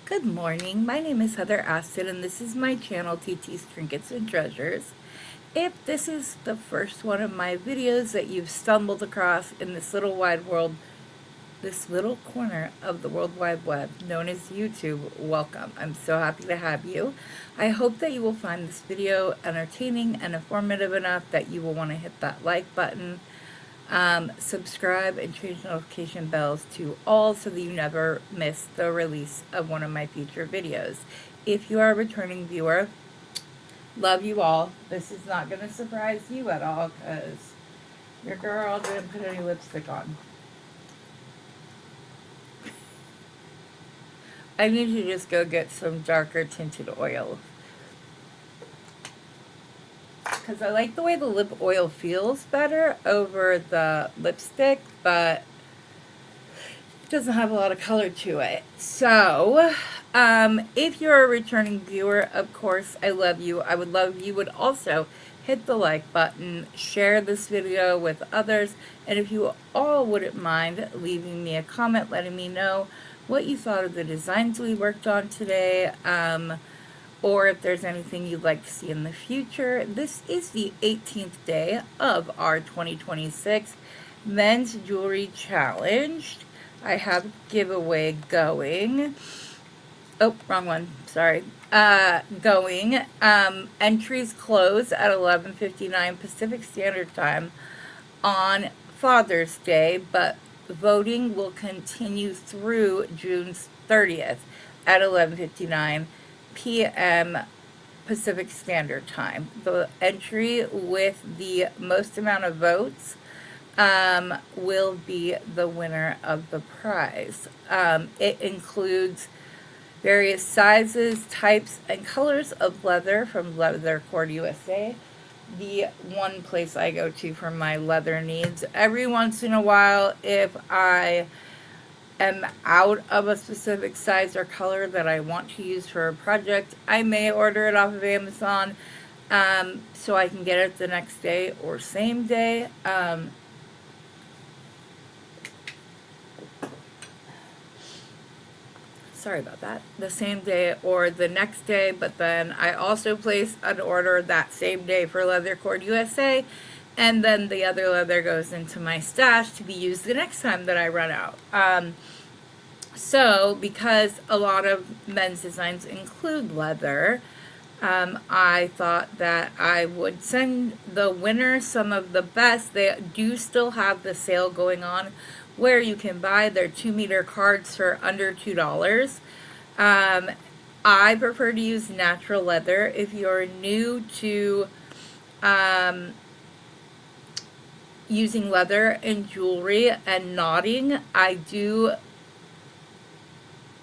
Good morning, my name is Heather Aston and this is my channel TT's Trinkets and Treasures. If this is the first one of my videos that you've stumbled across in this little wide world, this little corner of the World Wide Web known as YouTube, welcome. I'm so happy to have you. I hope that you will find this video entertaining and informative enough that you will want to hit that like button. Subscribe and change notification bells to all so that you never miss the release of one of my future videos. If you are a returning viewer, love you all. This is not going to surprise you at all because your girl didn't put any lipstick on. I need to just go get some darker tinted oil, because I like the way the lip oil feels better over the lipstick, but it doesn't have a lot of color to it. So, if you're a returning viewer, of course, I love you. I would love you would also hit the like button, share this video with others, and if you all wouldn't mind leaving me a comment letting me know what you thought of the designs we worked on today, or if there's anything you'd like to see in the future. This is the 18th day of our 2026 Men's Jewelry Challenge. I have a giveaway going. Oh, wrong one. Sorry. Going. Entries close at 11:59 Pacific Standard Time on Father's Day, but voting will continue through June 30th at 11:59 p.m. Pacific Standard Time. The entry with the most amount of votes will be the winner of the prize. It includes various sizes, types, and colors of leather from Leather Cord USA, the one place I go to for my leather needs. Every once in a while, if I am out of a specific size or color that I want to use for a project, I may order it off of Amazon so I can get it the next day or same day. Sorry about that. The same day or the next day, but then I also place an order that same day for Leather Cord USA, and then the other leather goes into my stash to be used the next time that I run out. So, because a lot of men's designs include leather, I thought that I would send the winner some of the best. They do still have the sale going on where you can buy their 2-meter cards for under $2. I prefer to use natural leather. If you're new to using leather in jewelry and knotting, I do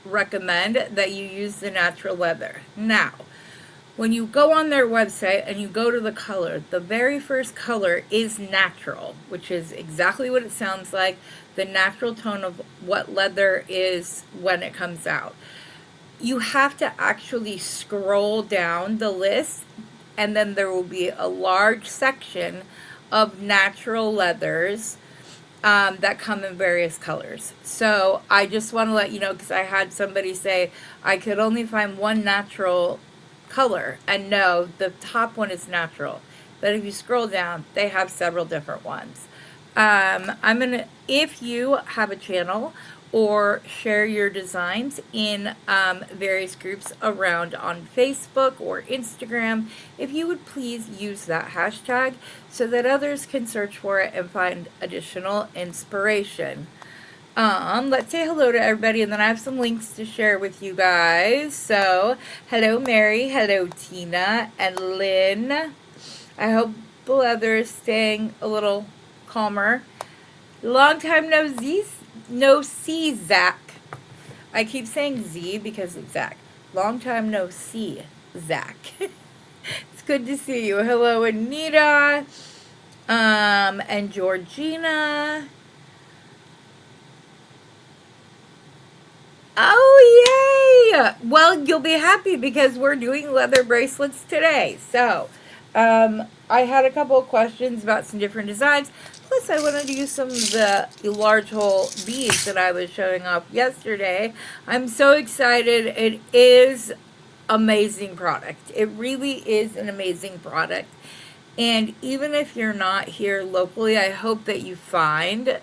recommend that you use the natural leather. Now, when you go on their website and you go to the color, the very first color is natural, which is exactly what it sounds like, the natural tone of what leather is when it comes out. You have to actually scroll down the list, and then there will be a large section of natural leathers that come in various colors. So I just want to let you know, because I had somebody say I could only find one natural color, and no, the top one is natural, but if you scroll down they have several different ones. If you have a channel or share your designs in various groups around on Facebook or Instagram, if you would please use that hashtag so that others can search for it and find additional inspiration. Let's say hello to everybody, and then I have some links to share with you guys. So, hello Mary, hello Tina, and Lynn. I hope the leather is staying a little calmer. Long time no see, Zach. I keep saying Z because it's Zach. Long time no see, Zach. It's good to see you. Hello Anita, and Georgina. Oh, yay! Well, you'll be happy because we're doing leather bracelets today. So, I had a couple of questions about some different designs. Plus, I wanted to use some of the large hole beads that I was showing off yesterday. I'm so excited. It is amazing product. It really is an amazing product. And even if you're not here locally, I hope that you find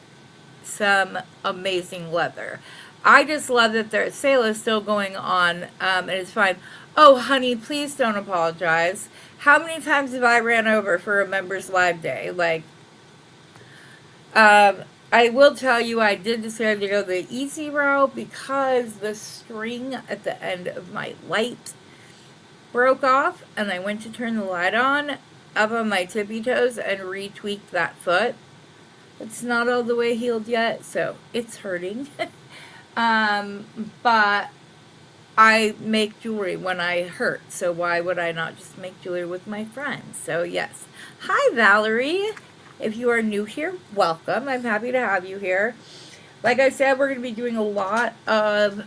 some amazing leather. I just love that their sale is still going on, and it's fine. Oh, honey, please don't apologize. How many times have I ran over for a members live day? Like, I will tell you, I did decide to go the easy route because the string at the end of my light broke off, and I went to turn the light on up on my tippy toes and retweaked that foot. It's not all the way healed yet, so it's hurting. But I make jewelry when I hurt, so why would I not just make jewelry with my friends? So yes. Hi, Valerie. If you are new here, welcome. I'm happy to have you here. Like I said, we're going to be doing a lot of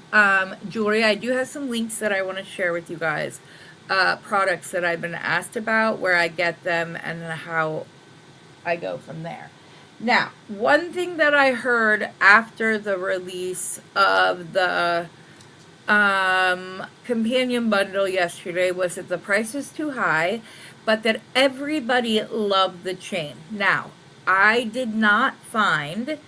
jewelry. I do have some links that I want to share with you guys. Products that I've been asked about, where I get them, and how I go from there. Now, one thing that I heard after the release of the companion bundle yesterday was that the price was too high, but that everybody loved the chain. Now, I did not find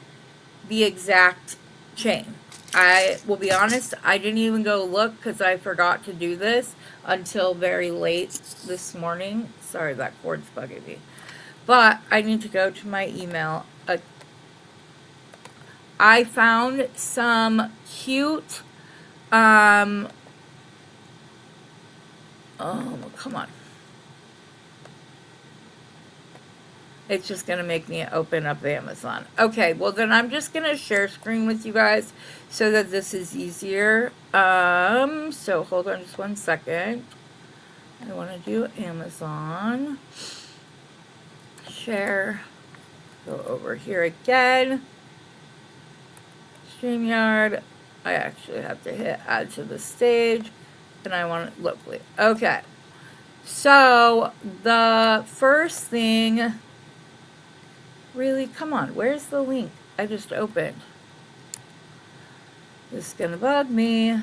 the exact chain. I will be honest, I didn't even go look because I forgot to do this until very late this morning. Sorry, that cord's bugging me. But I need to go to my email. I found some cute, oh, come on. It's just going to make me open up Amazon. Okay, well then I'm just going to share screen with you guys so that this is easier. So hold on just one second. I want to do Amazon. Share. Go over here again. StreamYard. I actually have to hit add to the stage. And I want it locally. Okay. So the first thing... Really? Come on. Where's the link I just opened? This is going to bug me.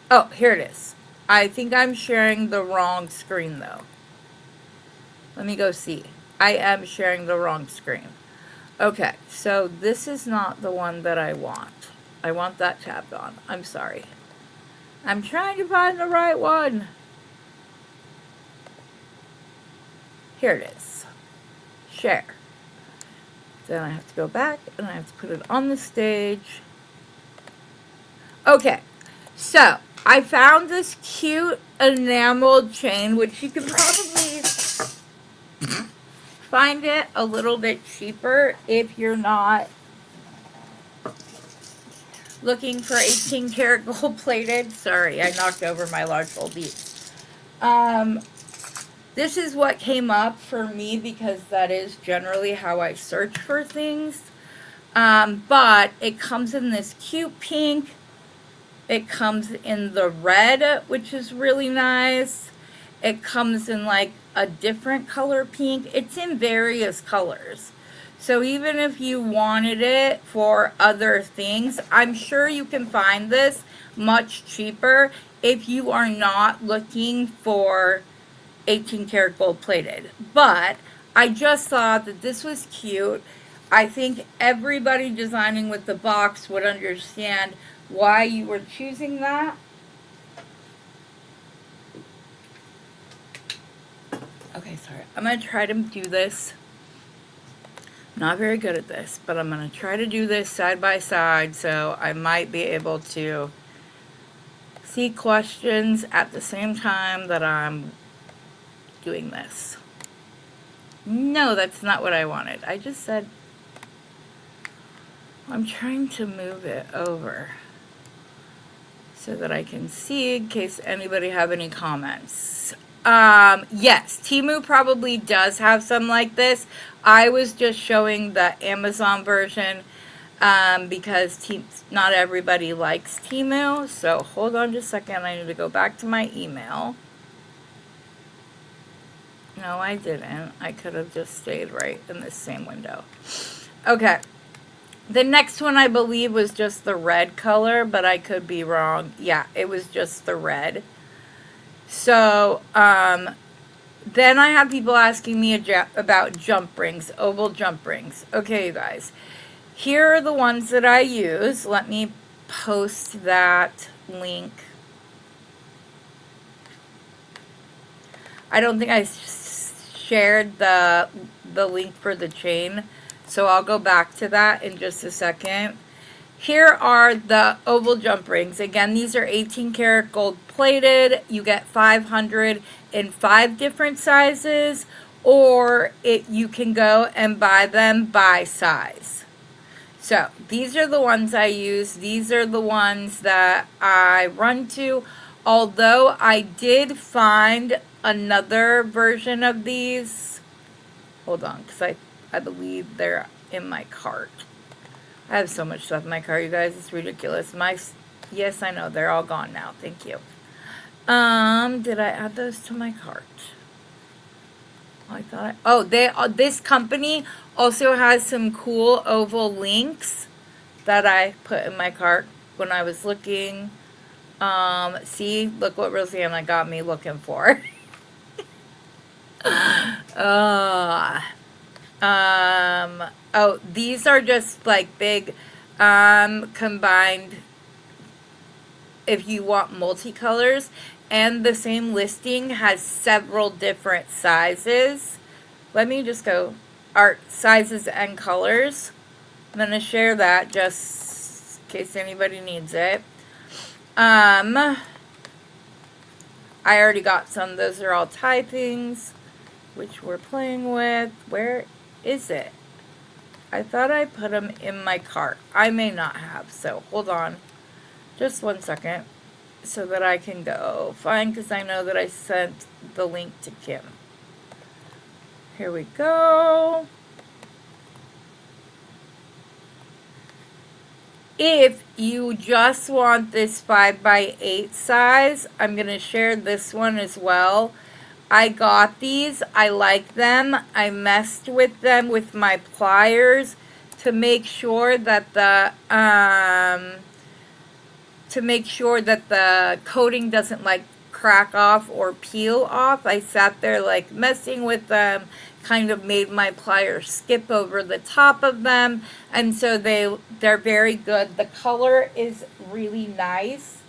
Oh, here it is. I think I'm sharing the wrong screen, though. Let me go see. I am sharing the wrong screen. Okay, so this is not the one that I want. I want that tabbed on. I'm sorry. I'm trying to find the right one. Here it is. Share. Then I have to go back and I have to put it on the stage. Okay, so I found this cute enameled chain, which you can probably find it a little bit cheaper if you're not looking for 18 karat gold plated. Sorry, I knocked over my large gold beads. This is what came up for me because that is generally how I search for things. But it comes in this cute pink. It comes in the red, which is really nice. It comes in like a different color pink. It's in various colors. So even if you wanted it for other things, I'm sure you can find this much cheaper if you are not looking for 18 karat gold plated. But I just thought that this was cute. I think everybody designing with the box would understand why you were choosing that. Okay, sorry. I'm going to try to do this. Not very good at this, but I'm going to try to do this side by side so I might be able to see questions at the same time that I'm doing this. No, that's not what I wanted. I just said I'm trying to move it over so that I can see in case anybody have any comments. Yes, Temu probably does have some like this. I was just showing the Amazon version because not everybody likes Temu. So hold on just a second. I need to go back to my email. No, I didn't. I could have just stayed right in this same window. Okay. The next one I believe was just the red color, but I could be wrong. Yeah, it was just the red. So, then I have people asking me about jump rings, oval jump rings. Okay, you guys. Here are the ones that I use. Let me post that link. I don't think I shared the link for the chain, so I'll go back to that in just a second. Here are the oval jump rings. Again, these are 18 karat gold plated. You get 500 in 5 different sizes, or you can go and buy them by size. So these are the ones I use. These are the ones that I run to. Although I did find another version of these. Hold on, because I believe they're in my cart. I have so much stuff in my cart, you guys. It's ridiculous. Yes, I know. They're all gone now. Thank you. Did I add those to my cart? I thought this company also has some cool oval links that I put in my cart when I was looking. See, look what Rosanna got me looking for. These are just like big, combined, if you want multicolors, and the same listing has several different sizes. Let me just go, art sizes and colors. I'm going to share that just in case anybody needs it. I already got some. Those are all tie things, which we're playing with. Where is it? I thought I put them in my cart. I may not have, so hold on just 1 second so that I can go find, because I know that I sent the link to Kim. Here we go. If you just want this 5x8 size, I'm going to share this one as well. I got these. I like them. I messed with them with my pliers to make sure that the coating doesn't like crack off or peel off. I sat there like messing with them, kind of made my pliers skip over the top of them, and so they're very good. The color is really nice.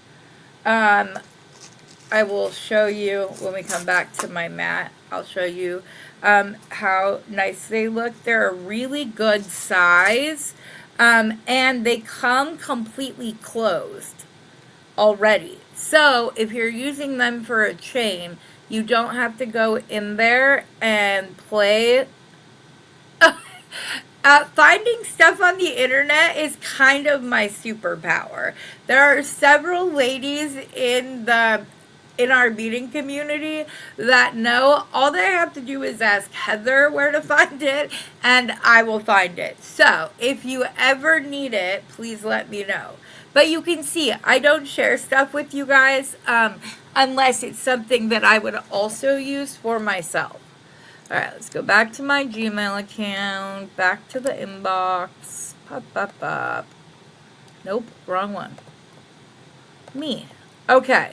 I will show you when we come back to my mat. I'll show you how nice they look. They're a really good size, and they come completely closed already. So if you're using them for a chain, you don't have to go in there and play. Finding stuff on the internet is kind of my superpower. There are several ladies in our beading community that know. All they have to do is ask Heather where to find it, and I will find it. So if you ever need it, please let me know. But you can see I don't share stuff with you guys unless it's something that I would also use for myself. All right, let's go back to my Gmail account, back to the inbox. Pop, pop, pop. Nope, wrong one. Me. Okay.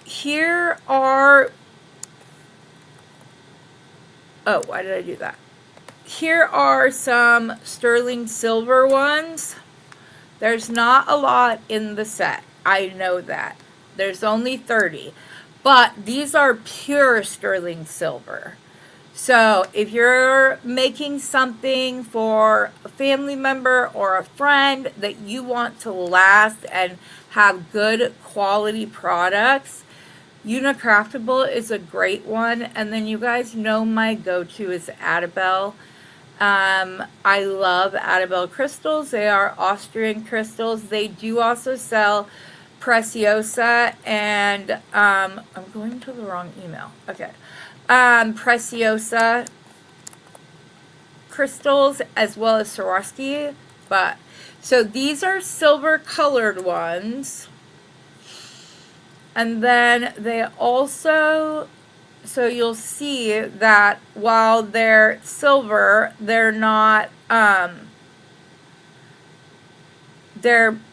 Here are... Oh, why did I do that? Here are some sterling silver ones. There's not a lot in the set. I know that. There's only 30. But these are pure sterling silver. So if you're making something for a family member or a friend that you want to last and have good quality products, Unicraftable is a great one. And then you guys know my go-to is Adabel. I love Adabel crystals. They are Austrian crystals. They do also sell Preciosa and I'm going to the wrong email. Okay. Preciosa crystals as well as Swarovski. But so these are silver colored ones. And then they also So you'll see that while they're silver, they're not,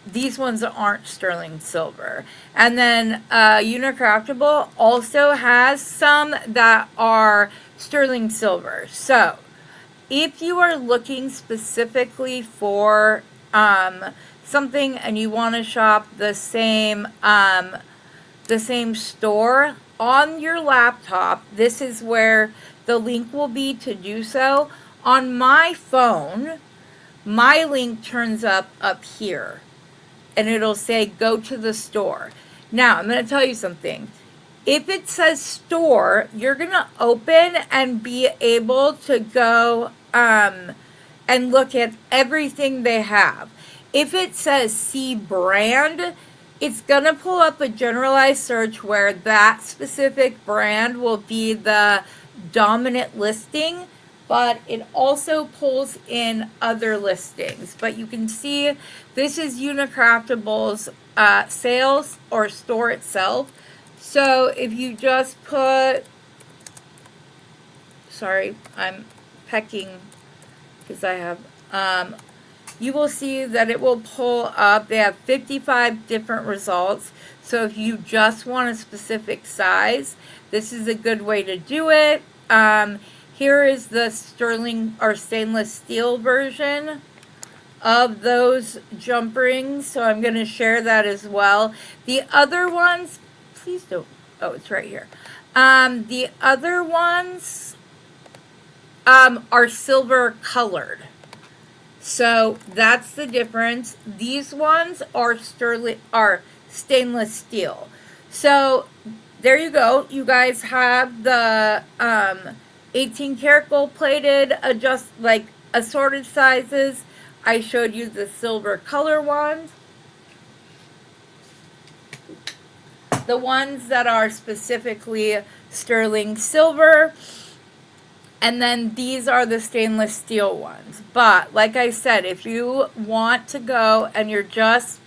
these ones aren't sterling silver. And then Unicraftable also has some that are sterling silver. So if you are looking specifically for something and you want to shop the same store on your laptop, this is where the link will be to do so. On my phone, my link turns up here, and it'll say go to the store. Now, I'm going to tell you something. If it says store, you're going to open and be able to go and look at everything they have. If it says see brand, it's going to pull up a generalized search where that specific brand will be the dominant listing, but it also pulls in other listings. But you can see this is Unicraftable's sales or store itself. So if you just put, sorry, I'm pecking because I have, you will see that it will pull up. They have 55 different results. So if you just want a specific size, this is a good way to do it. Here is the sterling or stainless steel version of those jump rings. So I'm going to share that as well. The other ones, please don't. Oh, it's right here. The other ones are silver colored. So that's the difference. These ones are stainless steel. So there you go. You guys have the 18 karat gold plated, assorted sizes. I showed you the silver color ones. The ones that are specifically sterling silver. And then these are the stainless steel ones. But like I said, if you want to go and you're just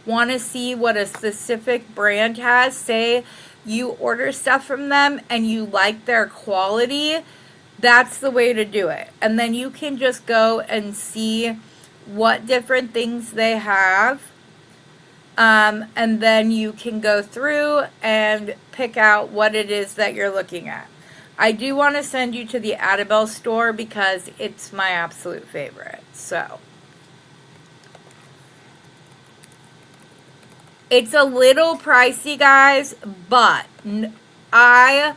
want to see what a specific brand has, say you order stuff from them and you like their quality, that's the way to do it. And then you can just go and see what different things they have. And then you can go through and pick out what it is that you're looking at. I do want to send you to the Adabel store because it's my absolute favorite. So it's a little pricey, guys, but I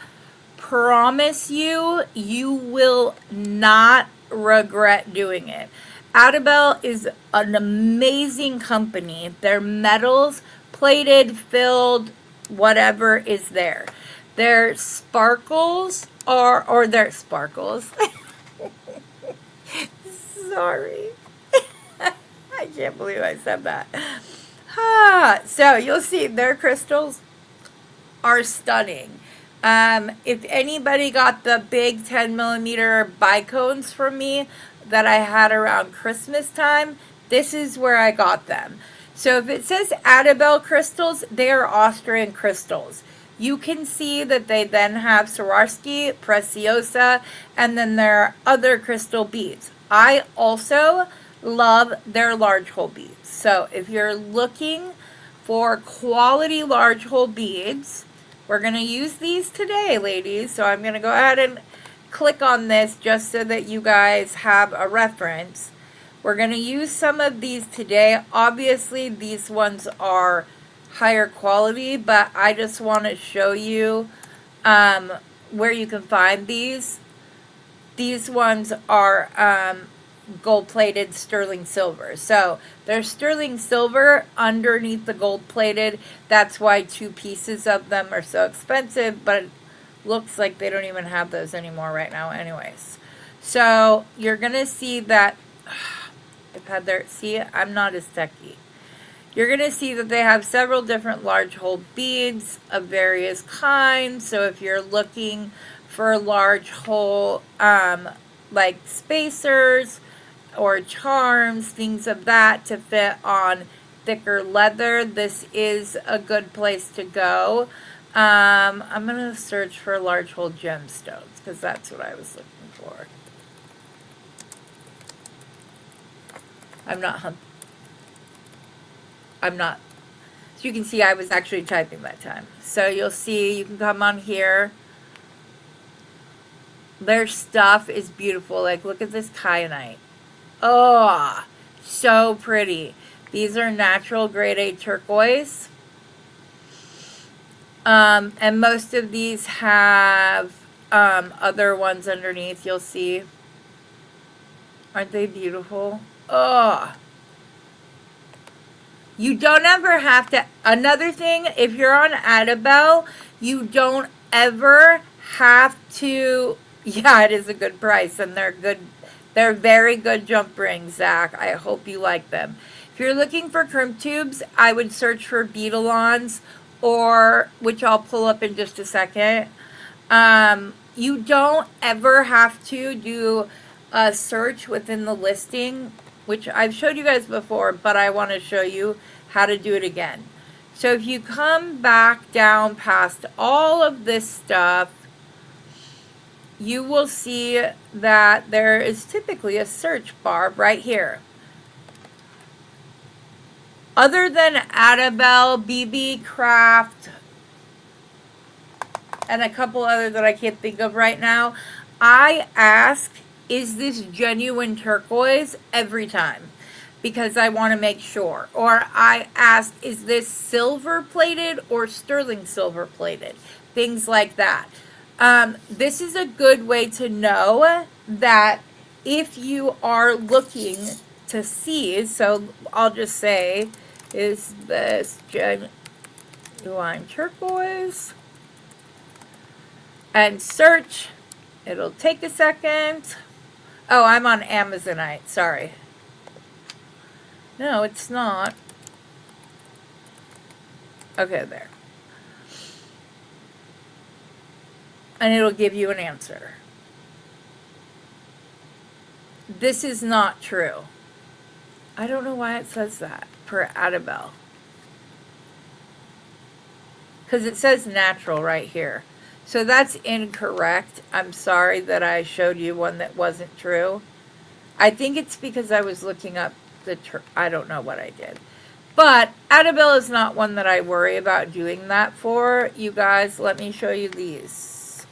promise you, you will not regret doing it. Adabel is an amazing company. Their metals, plated, filled, whatever is there. Their sparkles or their sparkles. Sorry. I can't believe I said that. So you'll see their crystals are stunning. If anybody got the big 10 millimeter bicones from me that I had around Christmas time, this is where I got them. So if it says Adabel crystals, they are Austrian crystals. You can see that they then have Swarovski, Preciosa, and then their other crystal beads. I also love their large hole beads. So if you're looking for quality large hole beads, we're going to use these today, ladies. So I'm going to go ahead and click on this just so that you guys have a reference. We're going to use some of these today. Obviously, these ones are higher quality, but I just want to show you where you can find these. These ones are gold-plated sterling silver. So they're sterling silver underneath the gold-plated. That's why 2 pieces of them are so expensive, but it looks like they don't even have those anymore right now anyways. So you're going to see that, see, I'm not as techy. You're going to see that they have several different large hole beads of various kinds. So if you're looking for large hole, like spacers or charms, things of that to fit on thicker leather, this is a good place to go. I'm going to search for large hole gemstones because that's what I was looking for. I'm not, so you can see I was actually typing that time. So you'll see, you can come on here. Their stuff is beautiful. Like, look at this kyanite. Oh, so pretty. These are natural grade A turquoise. And most of these have other ones underneath, you'll see. Aren't they beautiful? Oh. You don't ever have to, another thing, if you're on Adabel, you don't ever have to, yeah, it is a good price, and they're good, they're very good jump rings, Zach. I hope you like them. If you're looking for crimp tubes, I would search for Beadalons, or, which I'll pull up in just a second. You don't ever have to do a search within the listing, which I've showed you guys before, but I want to show you how to do it again. So if you come back down past all of this stuff, you will see that there is typically a search bar right here. Other than Adabel, BB Craft, and a couple other that I can't think of right now, I ask, is this genuine turquoise every time? Because I want to make sure. Or I ask, is this silver plated or sterling silver plated? Things like that. This is a good way to know that if you are looking to see, so I'll just say, is this genuine turquoise? And search. It'll take a second. Oh, I'm on Amazonite. Sorry. No, it's not. Okay, there. And it'll give you an answer. This is not true. I don't know why it says that for Adabel. Because it says natural right here. So that's incorrect. I'm sorry that I showed you one that wasn't true. I think it's because I was looking up I don't know what I did. But Adabel is not one that I worry about doing that for. You guys, let me show you these.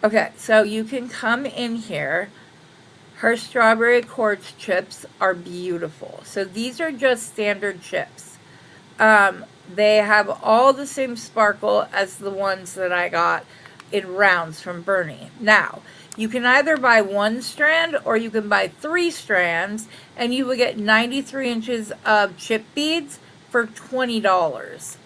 Okay, so you can come in here. Her strawberry quartz chips are beautiful. So these are just standard chips. They have all the same sparkle as the ones that I got in rounds from Bernie. Now, you can either buy one strand or you can buy 3 strands, and you will get 93 inches of chip beads for $20,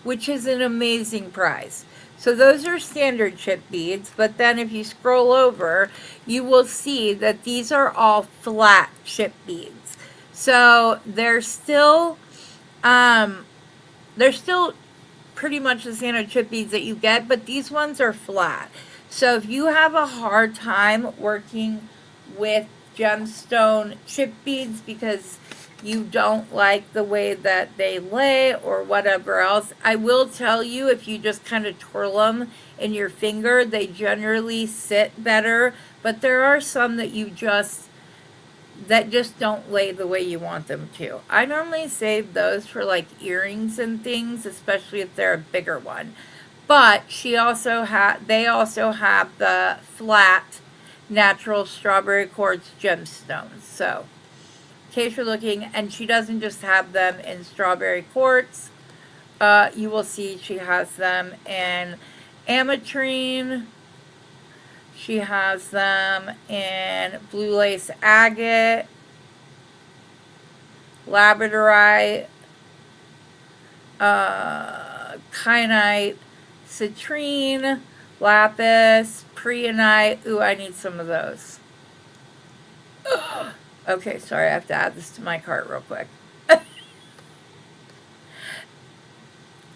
which is an amazing price. So those are standard chip beads, but then if you scroll over, you will see that these are all flat chip beads. So they're still pretty much the standard chip beads that you get, but these ones are flat. So if you have a hard time working with gemstone chip beads because you don't like the way that they lay or whatever else, I will tell you, if you just kind of twirl them in your finger, they generally sit better. But there are some that just don't lay the way you want them to. I normally save those for like earrings and things, especially if they're a bigger one. But they also have the flat natural strawberry quartz gemstones. So in case you're looking, and she doesn't just have them in strawberry quartz. You will see she has them in ametrine. She has them in blue lace agate, labradorite, kyanite, citrine, lapis, preonite. Ooh, I need some of those. Okay, sorry, I have to add this to my cart real quick.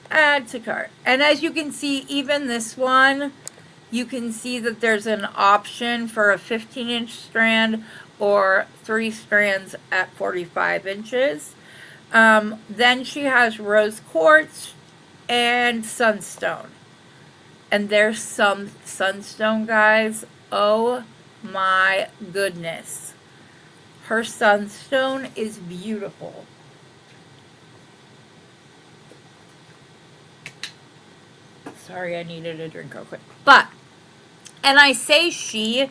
Add to cart. And as you can see, even this one, you can see that there's an option for a 15-inch strand or 3 strands at 45 inches. Then she has rose quartz and sunstone. And there's some sunstone, guys. Oh my goodness. Her sunstone is beautiful. Sorry, I needed a drink real quick. But, and I say she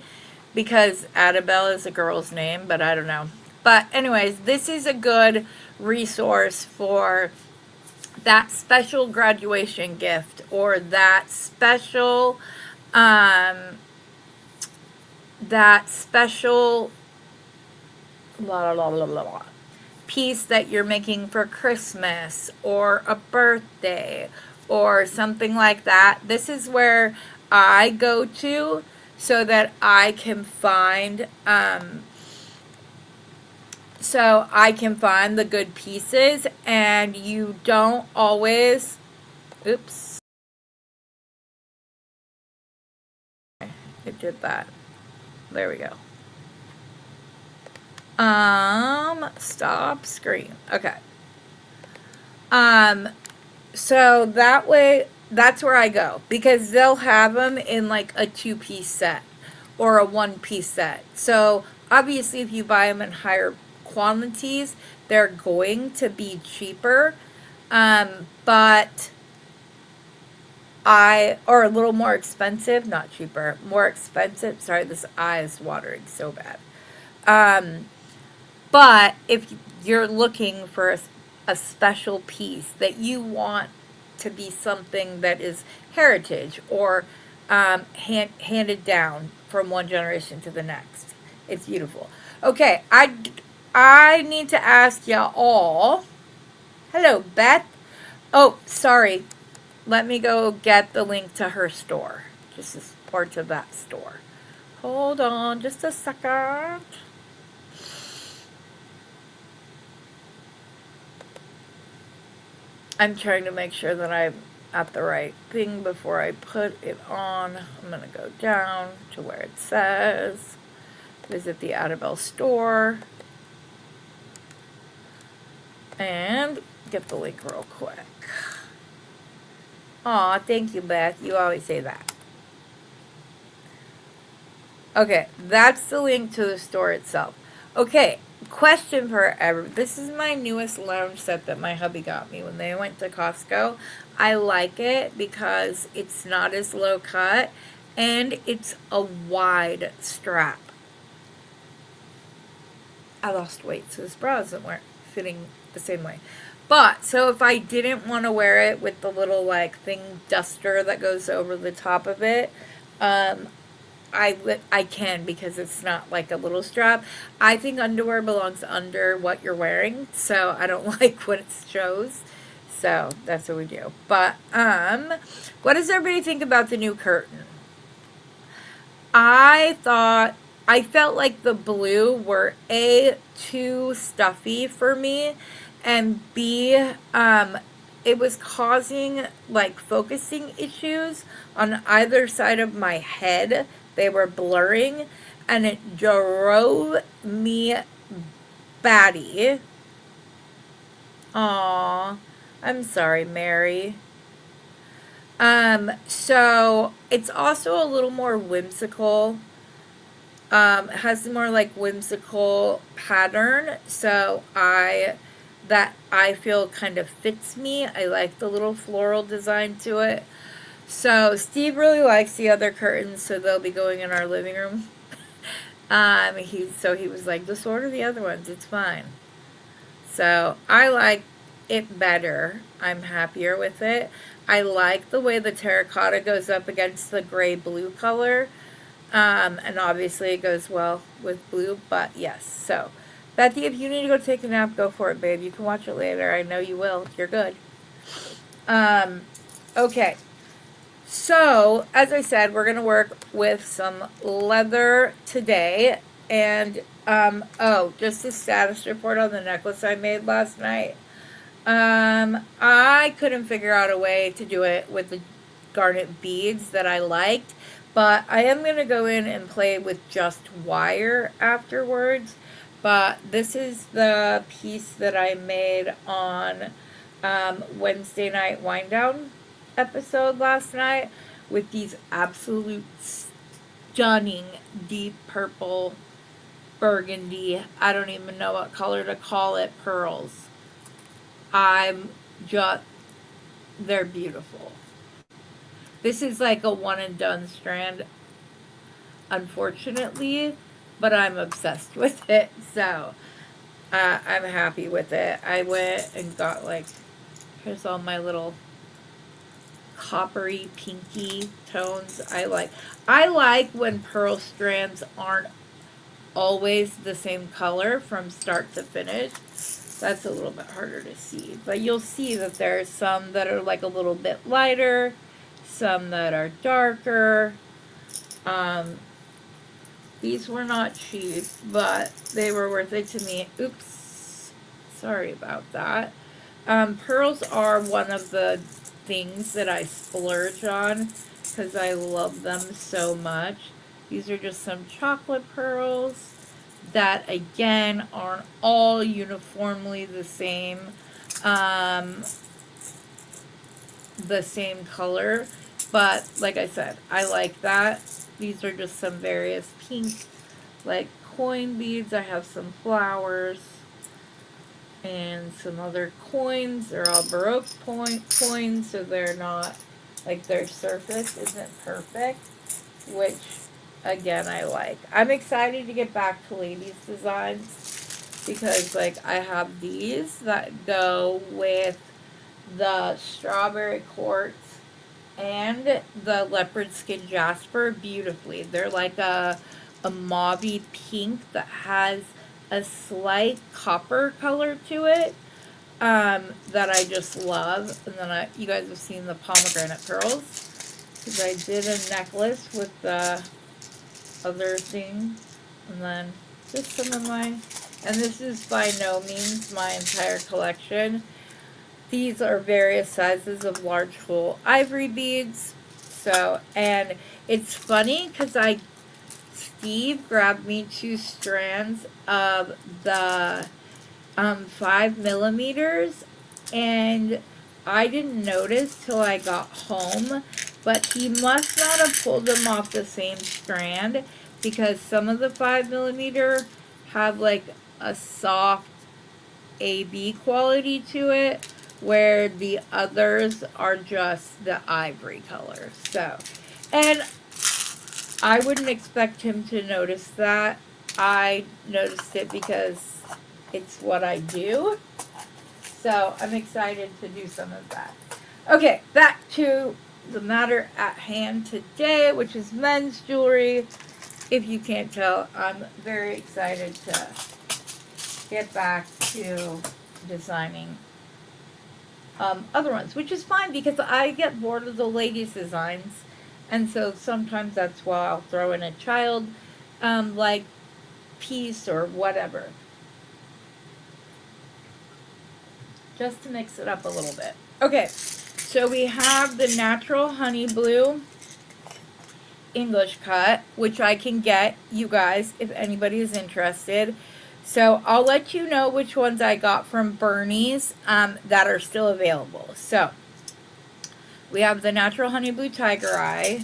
because Adabelle is a girl's name, but I don't know. But anyways, this is a good resource for that special graduation gift or that special piece that you're making for Christmas or a birthday or something like that. This is where I go to so that I can find the good pieces, and you don't always, oops, it did that. There we go. Stop screen. Okay. So that way, that's where I go, because they'll have them in like a 2-piece set or a 1-piece set. So obviously if you buy them in higher quantities, they're going to be cheaper. But or a little more expensive, not cheaper, more expensive. Sorry, this eye is watering so bad. But if you're looking for a special piece that you want to be something that is heritage or handed down from one generation to the next, it's beautiful. Okay, I need to ask y'all. Hello, Beth. Oh, sorry. Let me go get the link to her store. Just as part of that store. Hold on just a second. I'm trying to make sure that I'm at the right thing before I put it on. I'm going to go down to where it says visit the Adabelle store and get the link real quick. Aw, thank you, Beth. You always say that. Okay, that's the link to the store itself. Okay, question for everyone. This is my newest lounge set that my hubby got me when they went to Costco. I like it because it's not as low cut and it's a wide strap. I lost weight, so this bra isn't fitting the same way. But, so if I didn't want to wear it with the little, like, thing duster that goes over the top of it, I can, because it's not like a little strap. I think underwear belongs under what you're wearing, so I don't like what it shows. So, that's what we do. But, what does everybody think about the new curtain? I felt like the blue were A, too stuffy for me, and B, it was causing like focusing issues on either side of my head. They were blurring, and it drove me batty. Aw, I'm sorry, Mary. So it's also a little more whimsical. It has a more like whimsical pattern, so I feel kind of fits me. I like the little floral design to it. So Steve really likes the other curtains, so they'll be going in our living room. He was like, just order the other ones, it's fine. So I like it better. I'm happier with it. I like the way the terracotta goes up against the gray blue color. And obviously it goes well with blue, but yes. So, Bethy, if you need to go take a nap, go for it, babe. You can watch it later. I know you will. You're good. Okay. So, as I said, we're going to work with some leather today. And, just a status report on the necklace I made last night. I couldn't figure out a way to do it with the garnet beads that I liked. But I am going to go in and play with just wire afterwards. But this is the piece that I made on Wednesday night wind down episode last night with these absolute stunning deep purple burgundy, I don't even know what color to call it, pearls. I'm just, they're beautiful. This is like a one and done strand, unfortunately, but I'm obsessed with it, so I'm happy with it. I went and got like, here's all my little coppery pinky tones. I like when pearl strands aren't always the same color from start to finish. That's a little bit harder to see, but you'll see that there's some that are like a little bit lighter, some that are darker. These were not cheap, but they were worth it to me. Oops, sorry about that. Pearls are one of the things that I splurge on because I love them so much. These are just some chocolate pearls that, again, aren't all uniformly the same color. But, like I said, I like that. These are just some various pink, like, coin beads. I have some flowers and some other coins. They're all Baroque coins, so they're not, like, their surface isn't perfect, which, again, I like. I'm excited to get back to ladies' designs because, like, I have these that go with the strawberry quartz and the leopard skin jasper beautifully. They're like a mauvey pink that has a slight copper color to it that I just love. And then you guys have seen the pomegranate pearls because I did a necklace with the other thing. And then just some of mine. And this is by no means my entire collection. These are various sizes of large hole ivory beads. So, and it's funny because Steve grabbed me 2 strands of the 5mm, and I didn't notice till I got home, but he must not have pulled them off the same strand because some of the 5mm have like a soft AB quality to it, where the others are just the ivory color. So, and I wouldn't expect him to notice that. I noticed it because it's what I do. So I'm excited to do some of that. Okay, back to the matter at hand today, which is men's jewelry. If you can't tell, I'm very excited to get back to designing other ones, which is fine because I get bored of the ladies' designs, and so sometimes that's why I'll throw in a child like piece or whatever, just to mix it up a little bit. Okay, so we have the natural honey blue English cut, which I can get you guys if anybody is interested. So I'll let you know which ones I got from Bernie's that are still available. So we have the natural honey blue tiger eye.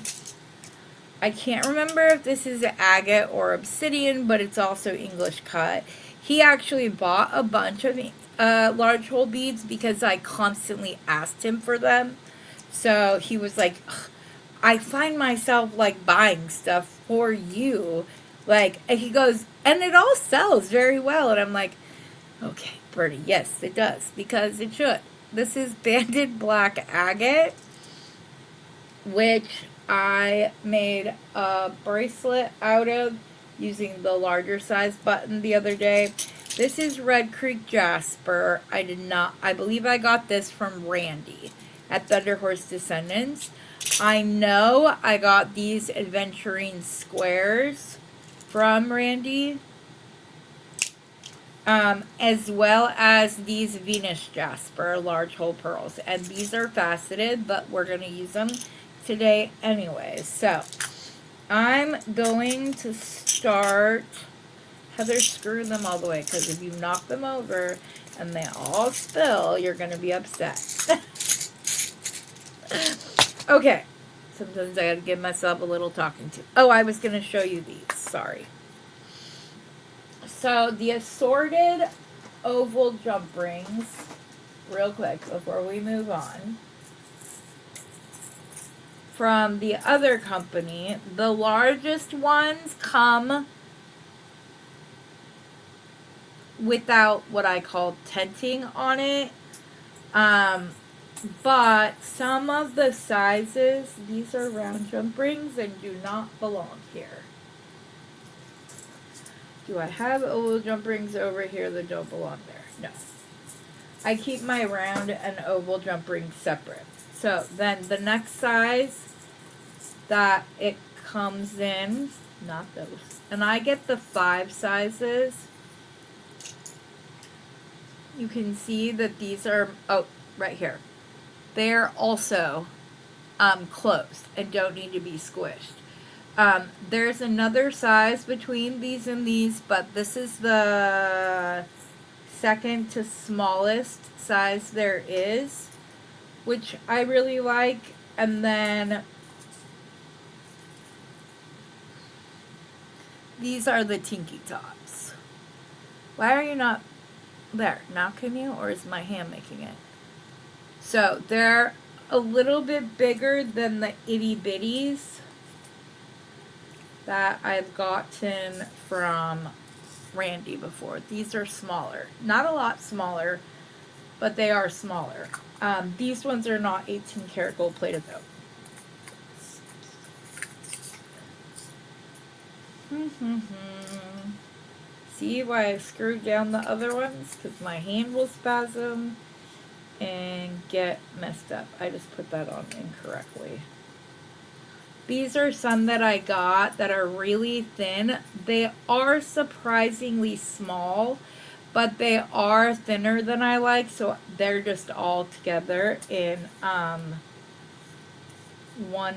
I can't remember if this is agate or obsidian, but it's also English cut. He actually bought a bunch of large hole beads because I constantly asked him for them. So he was like, I find myself like buying stuff for you. Like, and he goes, and it all sells very well. And I'm like, okay, Bertie, yes, it does, because it should. This is banded black agate, which I made a bracelet out of using the larger size button the other day. This is Red Creek Jasper. I believe I got this from Randy at Thunder Horse Descendants. I know I got these Adventurine squares from Randy, as well as these Venus Jasper large hole pearls. And these are faceted, but we're going to use them today anyway. So I'm going to start, Heather, screw them all the way, because if you knock them over and they all spill, you're going to be upset. Okay. Sometimes I got to give myself a little talking to. Oh, I was going to show you these. Sorry. So the assorted oval jump rings, real quick before we move on. From the other company, the largest ones come without what I call tenting on it. But some of the sizes, these are round jump rings and do not belong here. Do I have oval jump rings over here that don't belong there? No. I keep my round and oval jump rings separate. So then the next size that it comes in, not those. And I get the 5 sizes. You can see that these are, oh, right here. They're also closed and don't need to be squished. There's another size between these and these, but this is the second to smallest size there is, which I really like. And then these are the Tinky Tops. Why are you not there? Now can you? Or is my hand making it? So they're a little bit bigger than the itty bitties that I've gotten from Randy before. These are smaller. Not a lot smaller, but they are smaller. These ones are not 18 karat gold plated though. See why I screwed down the other ones? Because my hand will spasm and get messed up. I just put that on incorrectly. These are some that I got that are really thin. They are surprisingly small, but they are thinner than I like, so they're just all together in one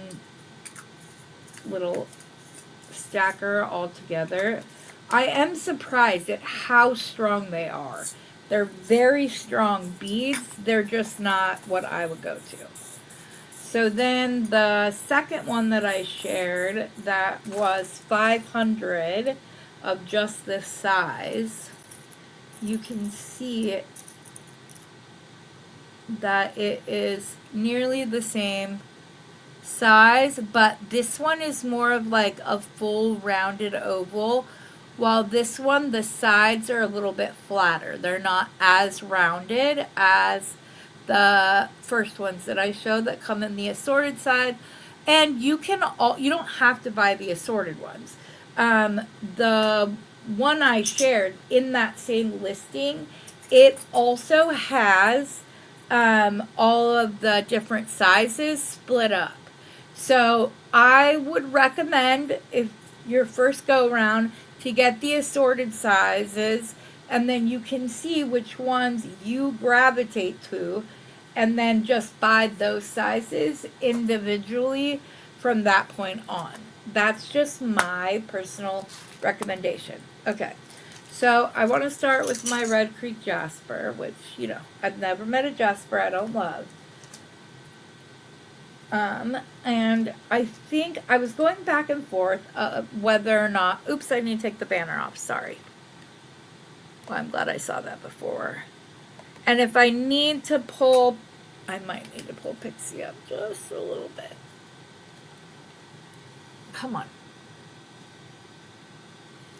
little stacker all together. I am surprised at how strong they are. They're very strong beads. They're just not what I would go to. So then the second one that I shared that was 500 of just this size, you can see that it is nearly the same size, but this one is more of like a full rounded oval, while this one, the sides are a little bit flatter. They're not as rounded as the first ones that I showed that come in the assorted side. And you don't have to buy the assorted ones. The one I shared in that same listing, it also has all of the different sizes split up. So I would recommend, if your first go around, to get the assorted sizes, and then you can see which ones you gravitate to, and then just buy those sizes individually from that point on. That's just my personal recommendation. Okay, so I want to start with my Red Creek Jasper, which, you know, I've never met a Jasper I don't love. And I think I was going back and forth whether or not, oops, I need to take the banner off, sorry. Well, I'm glad I saw that before. And if I need to pull, I might need to pull Pixie up just a little bit. Come on.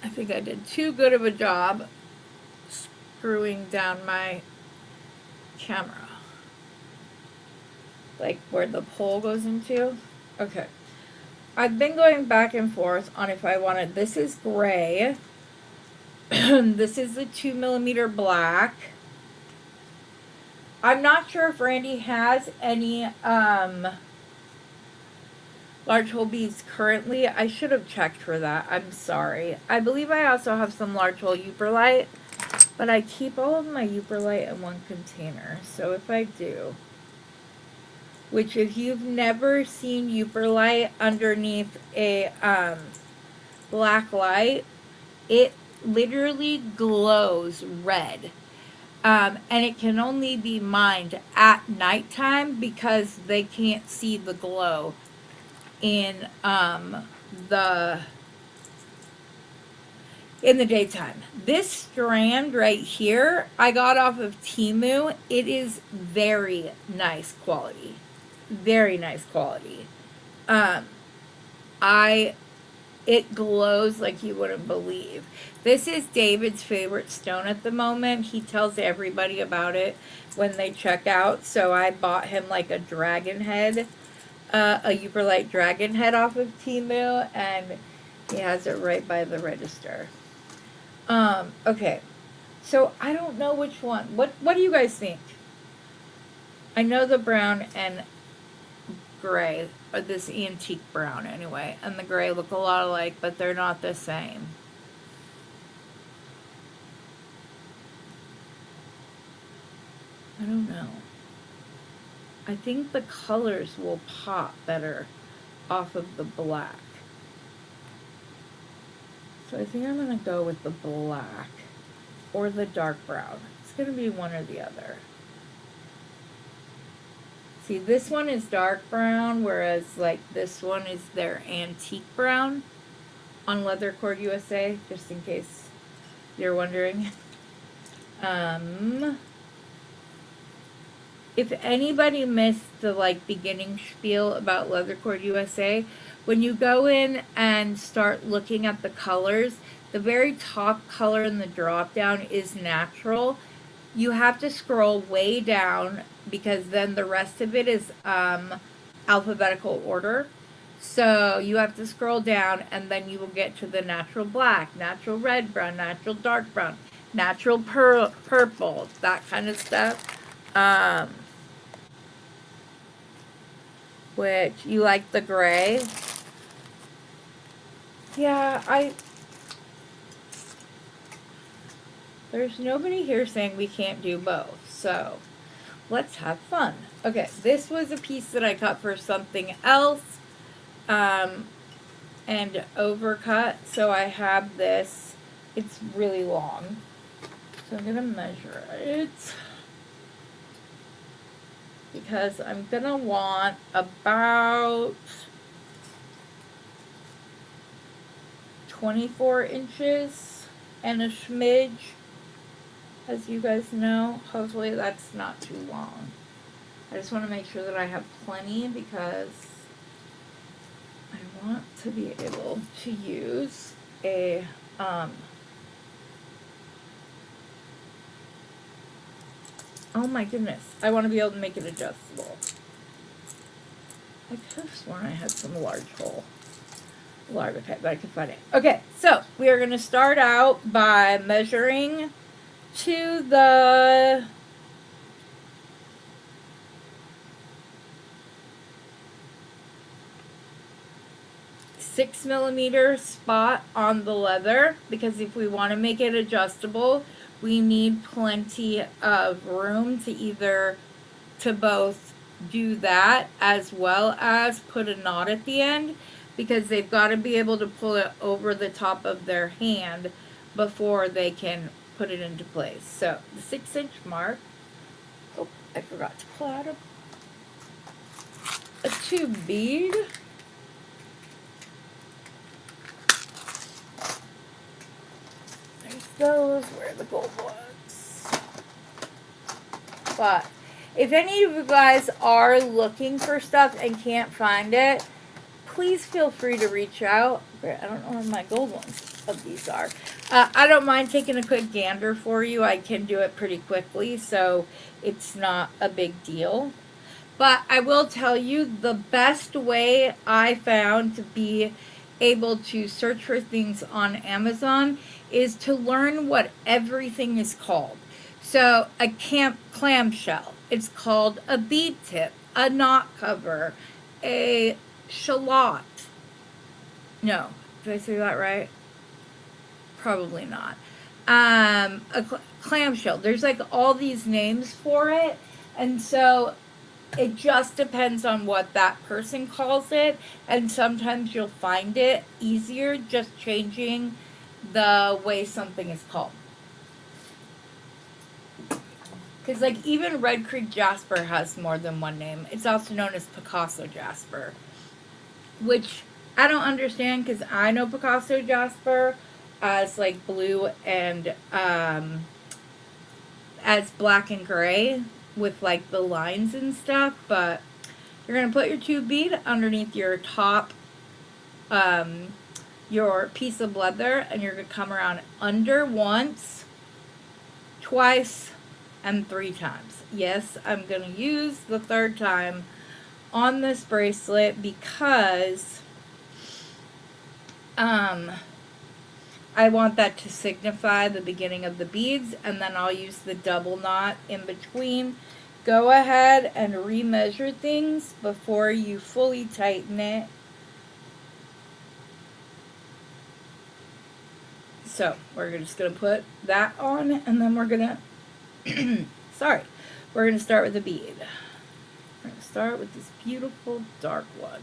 I think I did too good of a job screwing down my camera. Like where the pole goes into. Okay. I've been going back and forth on if I wanted, this is gray. This is the 2mm black. I'm not sure if Randy has any large hole beads currently. I should have checked for that. I'm sorry. I believe I also have some large hole Euperlite, but I keep all of my Euperlite in one container. So if I do, which if you've never seen Euperlite underneath a black light, it literally glows red. And it can only be mined at nighttime because they can't see the glow in the in the daytime. This strand right here, I got off of Temu. It is very nice quality. Very nice quality. It glows like you wouldn't believe. This is David's favorite stone at the moment. He tells everybody about it when they check out. So I bought him like a dragon head, a Euperlite dragon head off of Temu, and he has it right by the register. Okay. So I don't know which one. What do you guys think? I know the brown and gray, or this antique brown anyway, and the gray look a lot alike, but they're not the same. I don't know. I think the colors will pop better off of the black. So I think I'm going to go with the black or the dark brown. It's going to be one or the other. See, this one is dark brown, whereas like this one is their antique brown on Leather Cord USA, just in case you're wondering. If anybody missed the like beginning spiel about Leather Cord USA, when you go in and start looking at the colors, the very top color in the drop down is natural. You have to scroll way down because then the rest of it is alphabetical order. So you have to scroll down and then you will get to the natural black, natural red brown, natural dark brown, natural purple, that kind of stuff. Which, you like the gray? Yeah, there's nobody here saying we can't do both, so let's have fun. Okay, this was a piece that I cut for something else, and overcut, so I have this. It's really long, so I'm gonna measure it, because I'm gonna want about 24 inches and a smidge. As you guys know, hopefully that's not too long. I just want to make sure that I have plenty because I want to be able to use a oh my goodness, I want to be able to make it adjustable. I could have sworn I had some large hole. Okay, but I can find it. Okay, so we are going to start out by measuring to the $6mm spot on the leather, because if we want to make it adjustable, we need plenty of room to both do that as well as put a knot at the end, because they've got to be able to pull it over the top of their hand before they can put it into place. So the 6-inch mark. Oh, I forgot to pull out a tube bead. There's those. Where are the gold ones? But if any of you guys are looking for stuff and can't find it, please feel free to reach out. I don't know where my gold ones of these are. I don't mind taking a quick gander for you. I can do it pretty quickly, so it's not a big deal. But I will tell you, the best way I found to be able to search for things on Amazon is to learn what everything is called. So a clamshell, it's called a bead tip, a knot cover, a shallot. No, did I say that right? Probably not. A clamshell. There's like all these names for it. And so It just depends on what that person calls it, and sometimes you'll find it easier just changing the way something is called. Because, like, even Red Creek Jasper has more than one name. It's also known as Picasso Jasper, which I don't understand because I know Picasso Jasper as, like, blue and, as black and gray with, like, the lines and stuff, but you're going to put your tube bead underneath your top, your piece of leather, and you're going to come around under once, twice, and 3 times. Yes, I'm going to use the 3rd time on this bracelet because I want that to signify the beginning of the beads, and then I'll use the double knot in between. Go ahead and remeasure things before you fully tighten it. So we're just going to put that on, and then we're going to, we're going to start with a bead. We're going to start with this beautiful dark one.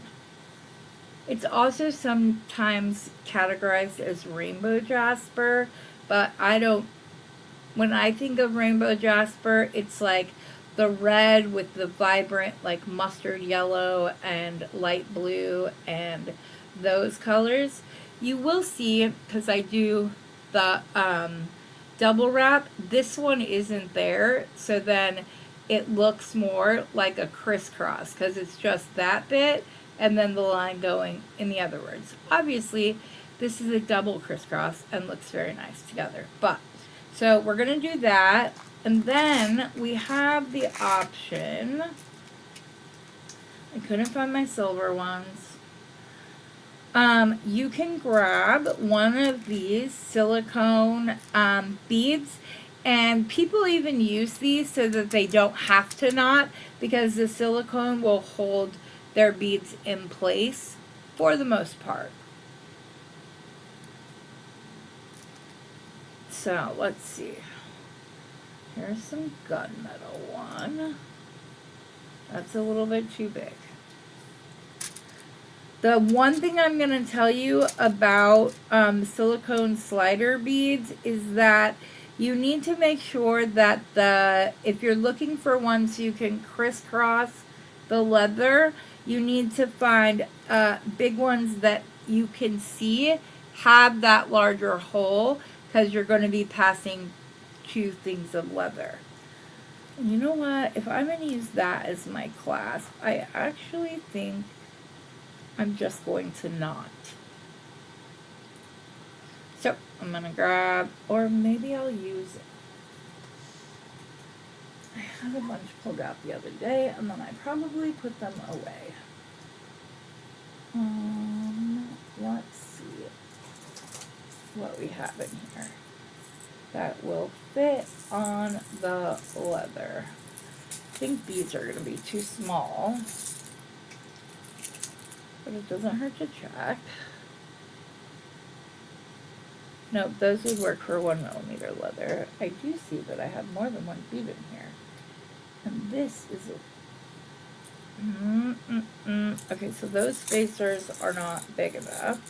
It's also sometimes categorized as rainbow jasper, but when I think of rainbow jasper, it's like the red with the vibrant, like, mustard yellow and light blue and those colors. You will see, because I do the double wrap, this one isn't there, so then it looks more like a crisscross because it's just that bit and then the line going in the other words. Obviously, this is a double crisscross and looks very nice together. But, so we're going to do that, and then we have the option, I couldn't find my silver ones. You can grab one of these silicone beads, and people even use these so that they don't have to knot, because the silicone will hold their beads in place for the most part. So let's see. Here's some gunmetal one. That's a little bit too big. The one thing I'm going to tell you about silicone slider beads is that you need to make sure that if you're looking for ones you can crisscross the leather, you need to find big ones that you can see have that larger hole, because you're going to be passing 2 things of leather. And you know what? If I'm going to use that as my clasp, I actually think I'm just going to knot. So I'm going to grab, or maybe I'll use, I had a bunch pulled out the other day, and then I probably put them away. Let's see what we have in here that will fit on the leather. I think these are going to be too small, but it doesn't hurt to check. No, those would work for 1mm leather. I do see that I have more than one bead in here. And this is a... Okay, so those spacers are not big enough.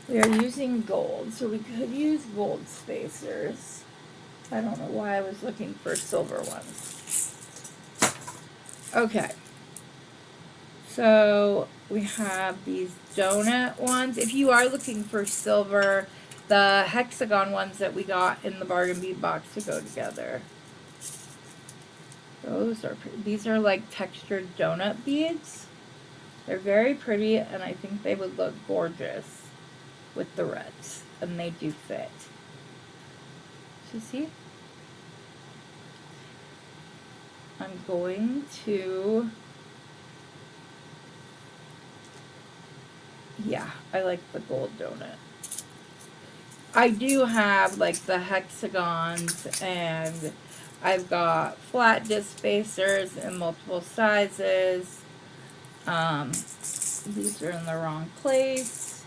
We are using gold, so we could use gold spacers. I don't know why I was looking for silver ones. Okay. So we have these donut ones. If you are looking for silver, the hexagon ones that we got in the bargain bead box to go together. Those are pretty. These are like textured donut beads. They're very pretty, and I think they would look gorgeous with the reds, and they do fit. You see? I'm going to... Yeah, I like the gold donut. I do have like the hexagons, and I've got flat disc spacers in multiple sizes. These are in the wrong place.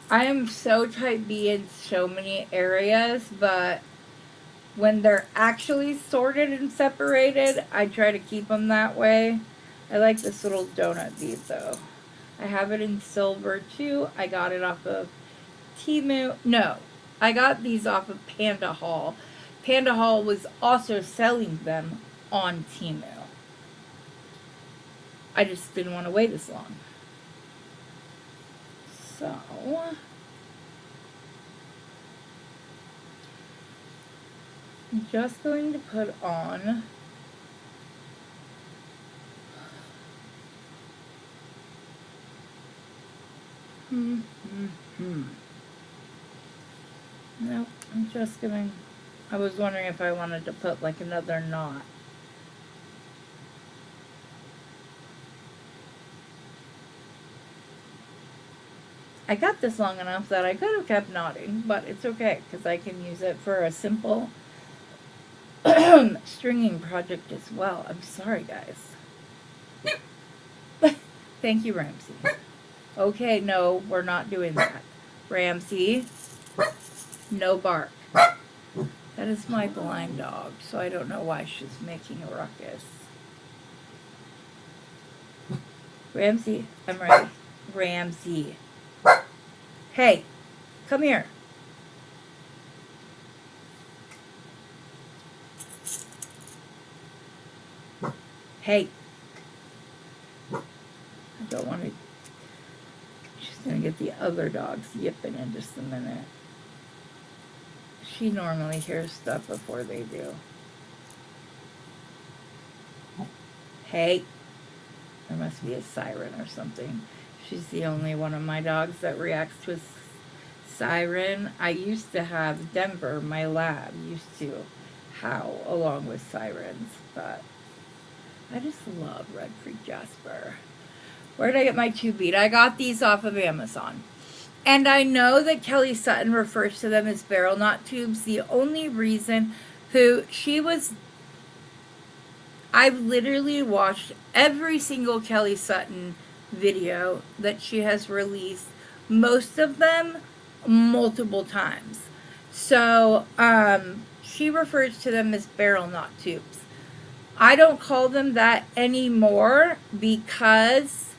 I am so type B in so many areas, but when they're actually sorted and separated, I try to keep them that way. I like this little donut bead though. I have it in silver too. I got it off of Temu. No, I got these off of Panda Hall. Panda Hall was also selling them on Temu. I just didn't want to wait this long. So, I'm just going to put on Nope, I'm just gonna, I was wondering if I wanted to put like another knot. I got this long enough that I could have kept knotting, but it's okay because I can use it for a simple stringing project as well. I'm sorry, guys. Thank you, Ramsey. Okay, no, we're not doing that. Ramsey, no bark. That is my blind dog, so I don't know why she's making a ruckus. Ramsey, I'm ready. Ramsey. Hey, come here. Hey. I don't want to. She's going to get the other dogs yipping in just a minute. She normally hears stuff before they do. Hey. There must be a siren or something. She's the only one of my dogs that reacts to a siren. I used to have Denver, my lab, used to howl along with sirens, but I just love Red Creek Jasper. Where did I get my tube bead? I got these off of Amazon. And I know that Kelly Sutton refers to them as barrel knot tubes. The only reason I've literally watched every single Kelly Sutton video that she has released, most of them multiple times. So she refers to them as barrel knot tubes. I don't call them that anymore because,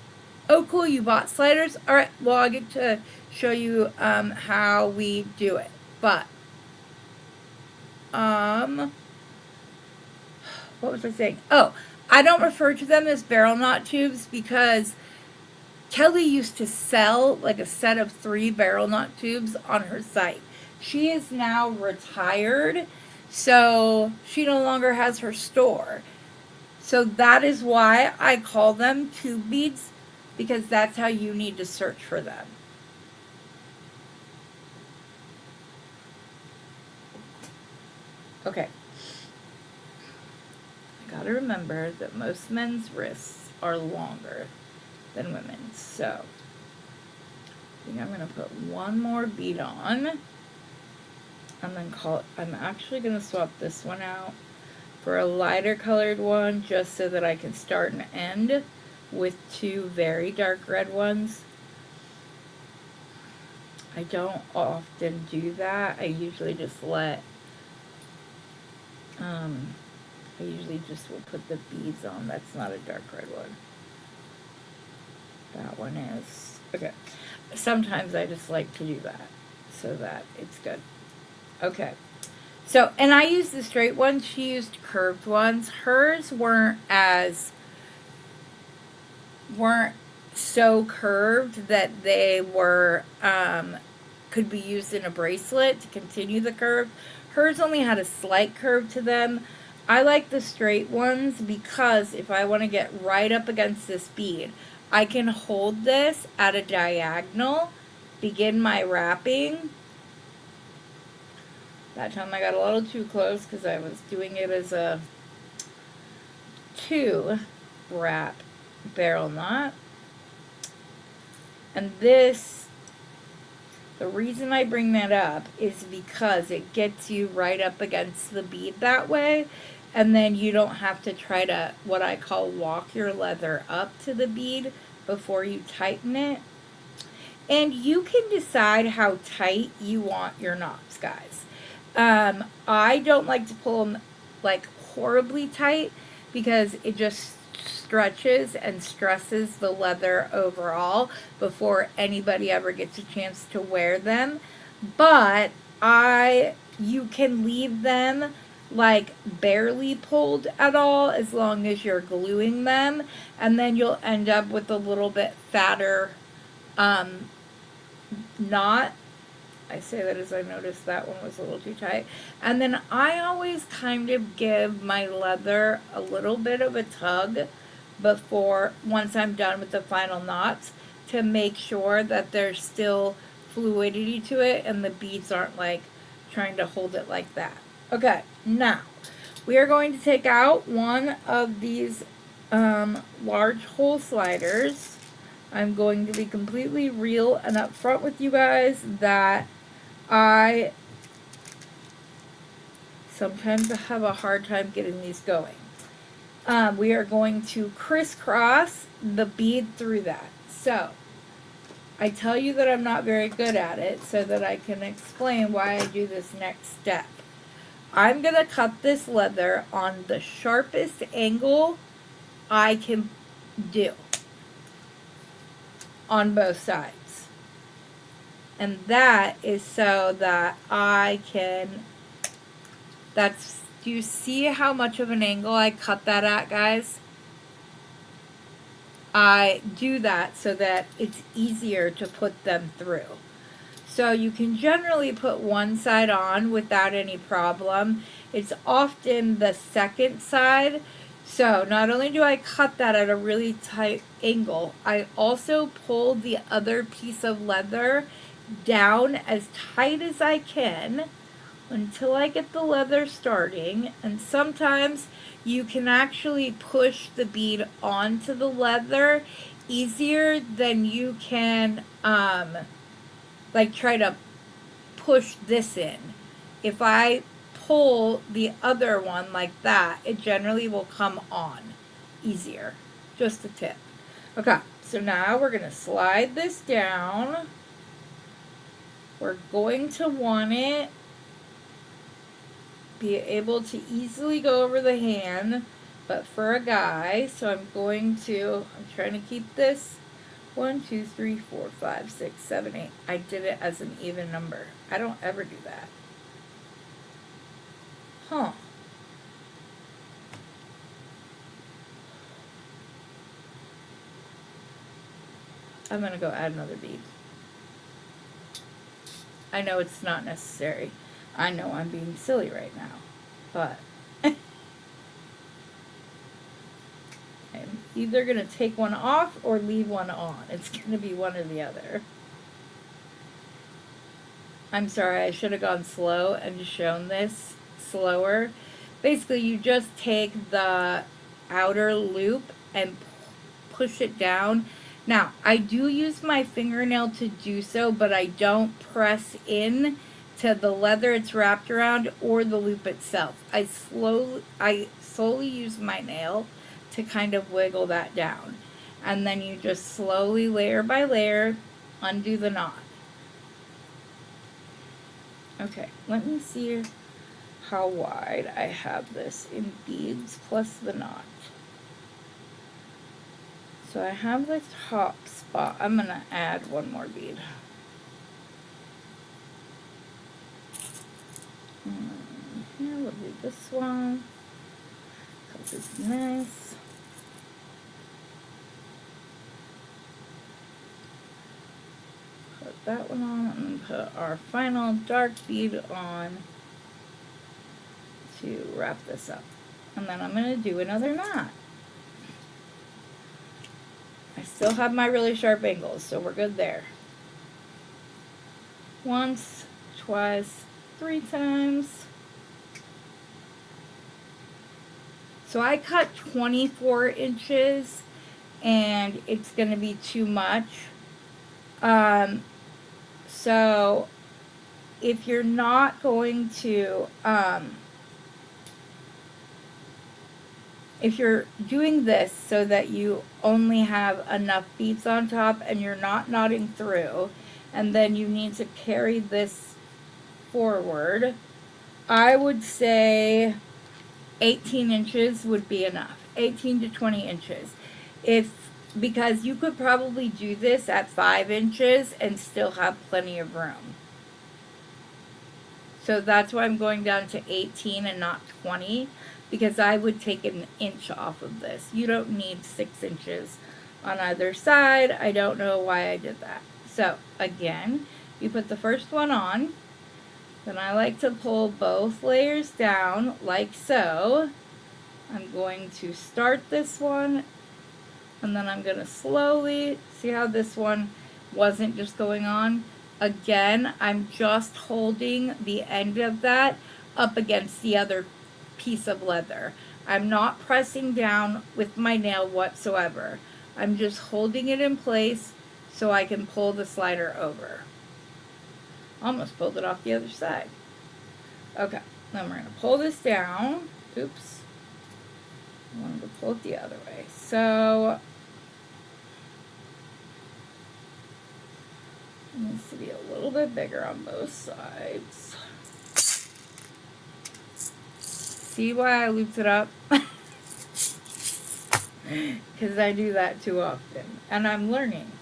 oh cool, you bought sliders? Alright, well I get to show you how we do it. But, what was I saying? Oh, I don't refer to them as barrel knot tubes because Kelly used to sell like a set of 3 barrel knot tubes on her site. She is now retired, so she no longer has her store. So that is why I call them tube beads, because that's how you need to search for them. Okay. I gotta remember that most men's wrists are longer than women's. So I think I'm gonna put one more bead on and then I'm actually gonna swap this one out for a lighter colored one just so that I can start and end with 2 very dark red ones. I don't often do that. I usually just let I usually just will put the beads on. That's not a dark red one. That one is. Okay. Sometimes I just like to do that so that it's good. Okay. So, and I used the straight ones. She used curved ones. Hers weren't so curved that they were, could be used in a bracelet to continue the curve. Hers only had a slight curve to them. I like the straight ones because if I want to get right up against this bead, I can hold this at a diagonal, begin my wrapping. That time I got a little too close because I was doing it as a 2 wrap barrel knot. And this, the reason I bring that up is because it gets you right up against the bead that way. And then you don't have to try to, what I call, walk your leather up to the bead before you tighten it. And you can decide how tight you want your knots, guys. I don't like to pull them like horribly tight because it just stretches and stresses the leather overall before anybody ever gets a chance to wear them. But you can leave them like barely pulled at all as long as you're gluing them, and then you'll end up with a little bit fatter knot. I say that as I noticed that one was a little too tight. And then I always kind of give my leather a little bit of a tug before, once I'm done with the final knots, to make sure that there's still fluidity to it and the beads aren't like trying to hold it like that. Okay, now we are going to take out one of these large hole sliders. I'm going to be completely real and upfront with you guys that I sometimes have a hard time getting these going. We are going to crisscross the bead through that. So, I tell you that I'm not very good at it so that I can explain why I do this next step. I'm going to cut this leather on the sharpest angle I can do on both sides. And that is so that I can, do you see how much of an angle I cut that at, guys? I do that so that it's easier to put them through. So you can generally put one side on without any problem. It's often the second side. So not only do I cut that at a really tight angle, I also pull the other piece of leather down as tight as I can until I get the leather starting. And sometimes you can actually push the bead onto the leather easier than you can like try to push this in. If I pull the other one like that, it generally will come on easier. Just a tip. Okay, so now we're going to slide this down. We're going to want it be able to easily go over the hand, but for a guy, so I'm trying to keep this 1, 2, 3, 4, 5, 6, 7, 8. I did it as an even number. I don't ever do that. Huh. I'm going to go add another bead. I know it's not necessary. I know I'm being silly right now, but I'm either going to take one off or leave one on. It's going to be one or the other. I'm sorry, I should have gone slow and shown this slower. Basically, you just take the outer loop and push it down. Now, I do use my fingernail to do so, but I don't press in to the leather it's wrapped around or the loop itself. I slowly use my nail to kind of wiggle that down. And then you just slowly, layer by layer, undo the knot. Okay, let me see how wide I have this in beads plus the knot. So I have the top spot. I'm going to add one more bead. Here, we'll do this one, because it's nice. Put that one on, and then put our final dark bead on to wrap this up. And then I'm going to do another knot. I still have my really sharp angles, so we're good there. Once, twice, 3 times. So I cut 24 inches, and it's going to be too much. So if you're not going to, if you're doing this so that you only have enough beads on top and you're not knotting through, and then you need to carry this forward, I would say 18 inches would be enough. 18 to 20 inches. Because you could probably do this at 5 inches and still have plenty of room. So that's why I'm going down to 18 and not 20, because I would take an inch off of this. You don't need 6 inches on either side. I don't know why I did that. So again, you put the first one on, then I like to pull both layers down like so. I'm going to start this one, and then I'm going to slowly, see how this one wasn't just going on? Again, I'm just holding the end of that up against the other piece of leather. I'm not pressing down with my nail whatsoever. I'm just holding it in place so I can pull the slider over. Almost pulled it off the other side. Okay, then we're going to pull this down. Oops. I wanted to pull it the other way. So it needs to be a little bit bigger on both sides. See why I looped it up? Because I do that too often. And I'm learning.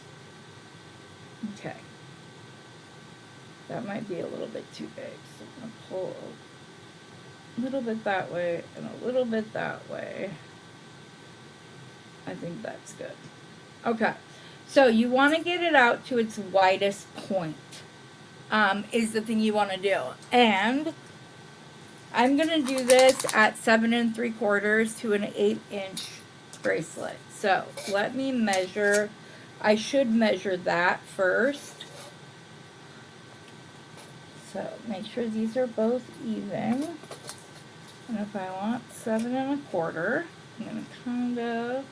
Okay. That might be a little bit too big. So I'm going to pull a little bit that way and a little bit that way. I think that's good. Okay. So you want to get it out to its widest point. Is the thing you want to do. And I'm going to do this at 7 3/4 to an 8-inch bracelet. So let me measure. I should measure that first. So make sure these are both even. And if I want 7 1/4, I'm going to kind of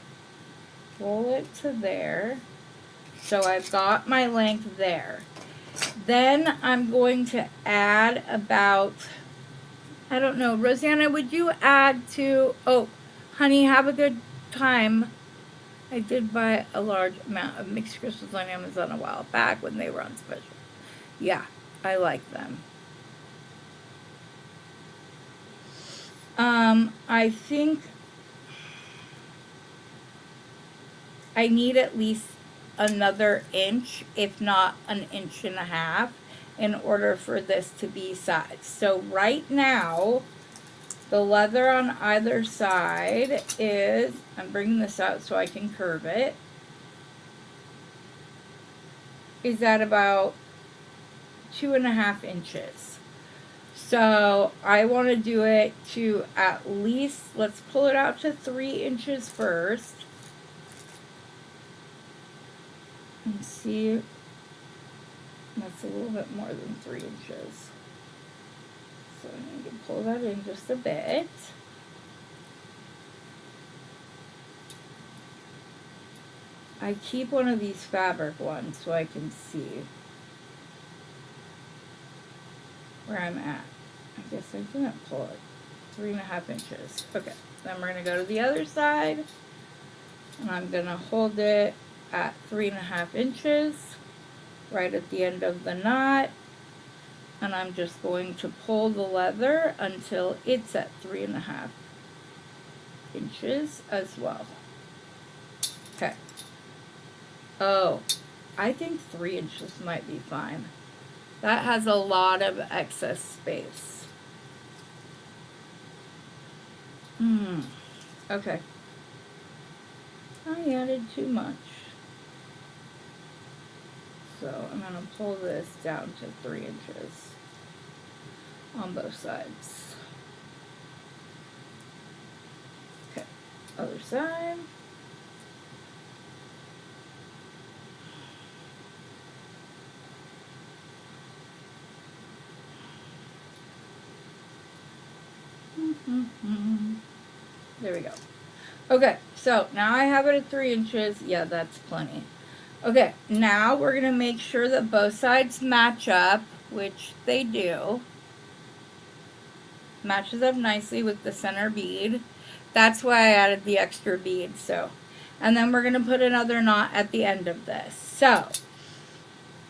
roll it to there. So I've got my length there. Then I'm going to add about, I don't know, Rosanna, would you add to, oh, honey, have a good time. I did buy a large amount of mixed crystals on Amazon a while back when they were on special. Yeah, I like them. I think I need at least another inch, if not an inch and a half, in order for this to be size. So right now, the leather on either side is, I'm bringing this out so I can curve it, is at about 2.5 inches. So I want to do it to at least, let's pull it out to 3 inches first. And see, that's a little bit more than 3 inches. So I need to pull that in just a bit. I keep one of these fabric ones so I can see where I'm at. I guess I didn't pull it. 3.5 inches. Okay, then we're going to go to the other side, and I'm going to hold it at 3.5 inches right at the end of the knot, and I'm just going to pull the leather until it's at 3.5 inches as well. Okay. Oh, I think 3 inches might be fine. That has a lot of excess space. Okay. I added too much. So I'm going to pull this down to 3 inches on both sides. Okay, other side. There we go. Okay, so now I have it at 3 inches. Yeah, that's plenty. Okay, now we're going to make sure that both sides match up, which they do. matches up nicely with the center bead. That's why I added the extra bead. So, and then we're going to put another knot at the end of this. So,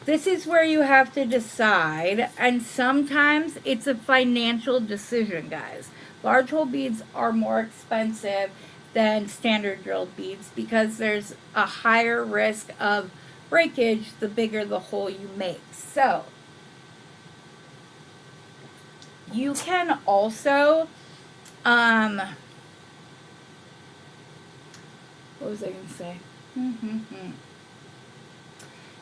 this is where you have to decide, and sometimes it's a financial decision, guys. Large hole beads are more expensive than standard drilled beads because there's a higher risk of breakage the bigger the hole you make. So, you can also, what was I going to say?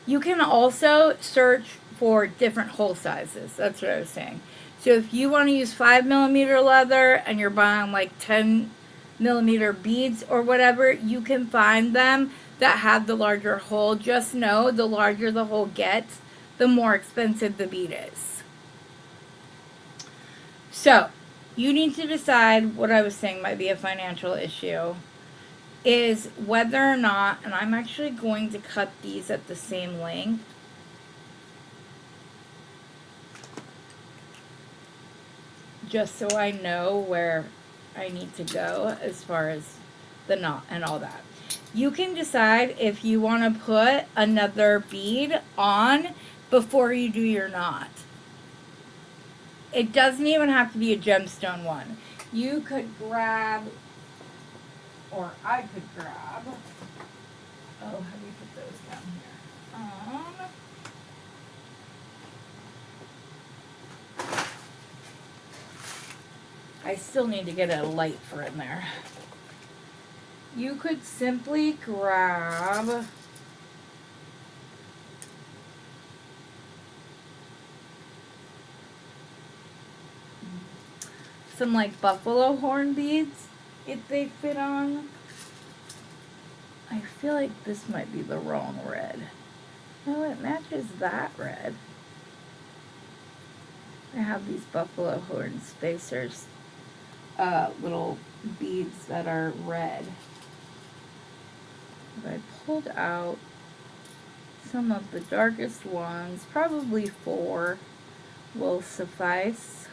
You can also search for different hole sizes. That's what I was saying. So if you want to use 5mm leather and you're buying like 10mm beads or whatever, you can find them that have the larger hole. Just know the larger the hole gets, the more expensive the bead is. So you need to decide, what I was saying might be a financial issue, is whether or not, and I'm actually going to cut these at the same length. Just so I know where I need to go as far as the knot and all that. You can decide if you want to put another bead on before you do your knot. It doesn't even have to be a gemstone one. You could grab, or I could grab, oh, how do you put those down here? I still need to get a light for in there. You could simply grab some like buffalo horn beads if they fit on. I feel like this might be the wrong red. No, it matches that red. I have these buffalo horn spacers, little beads that are red. But I pulled out some of the darkest ones, probably 4 will suffice.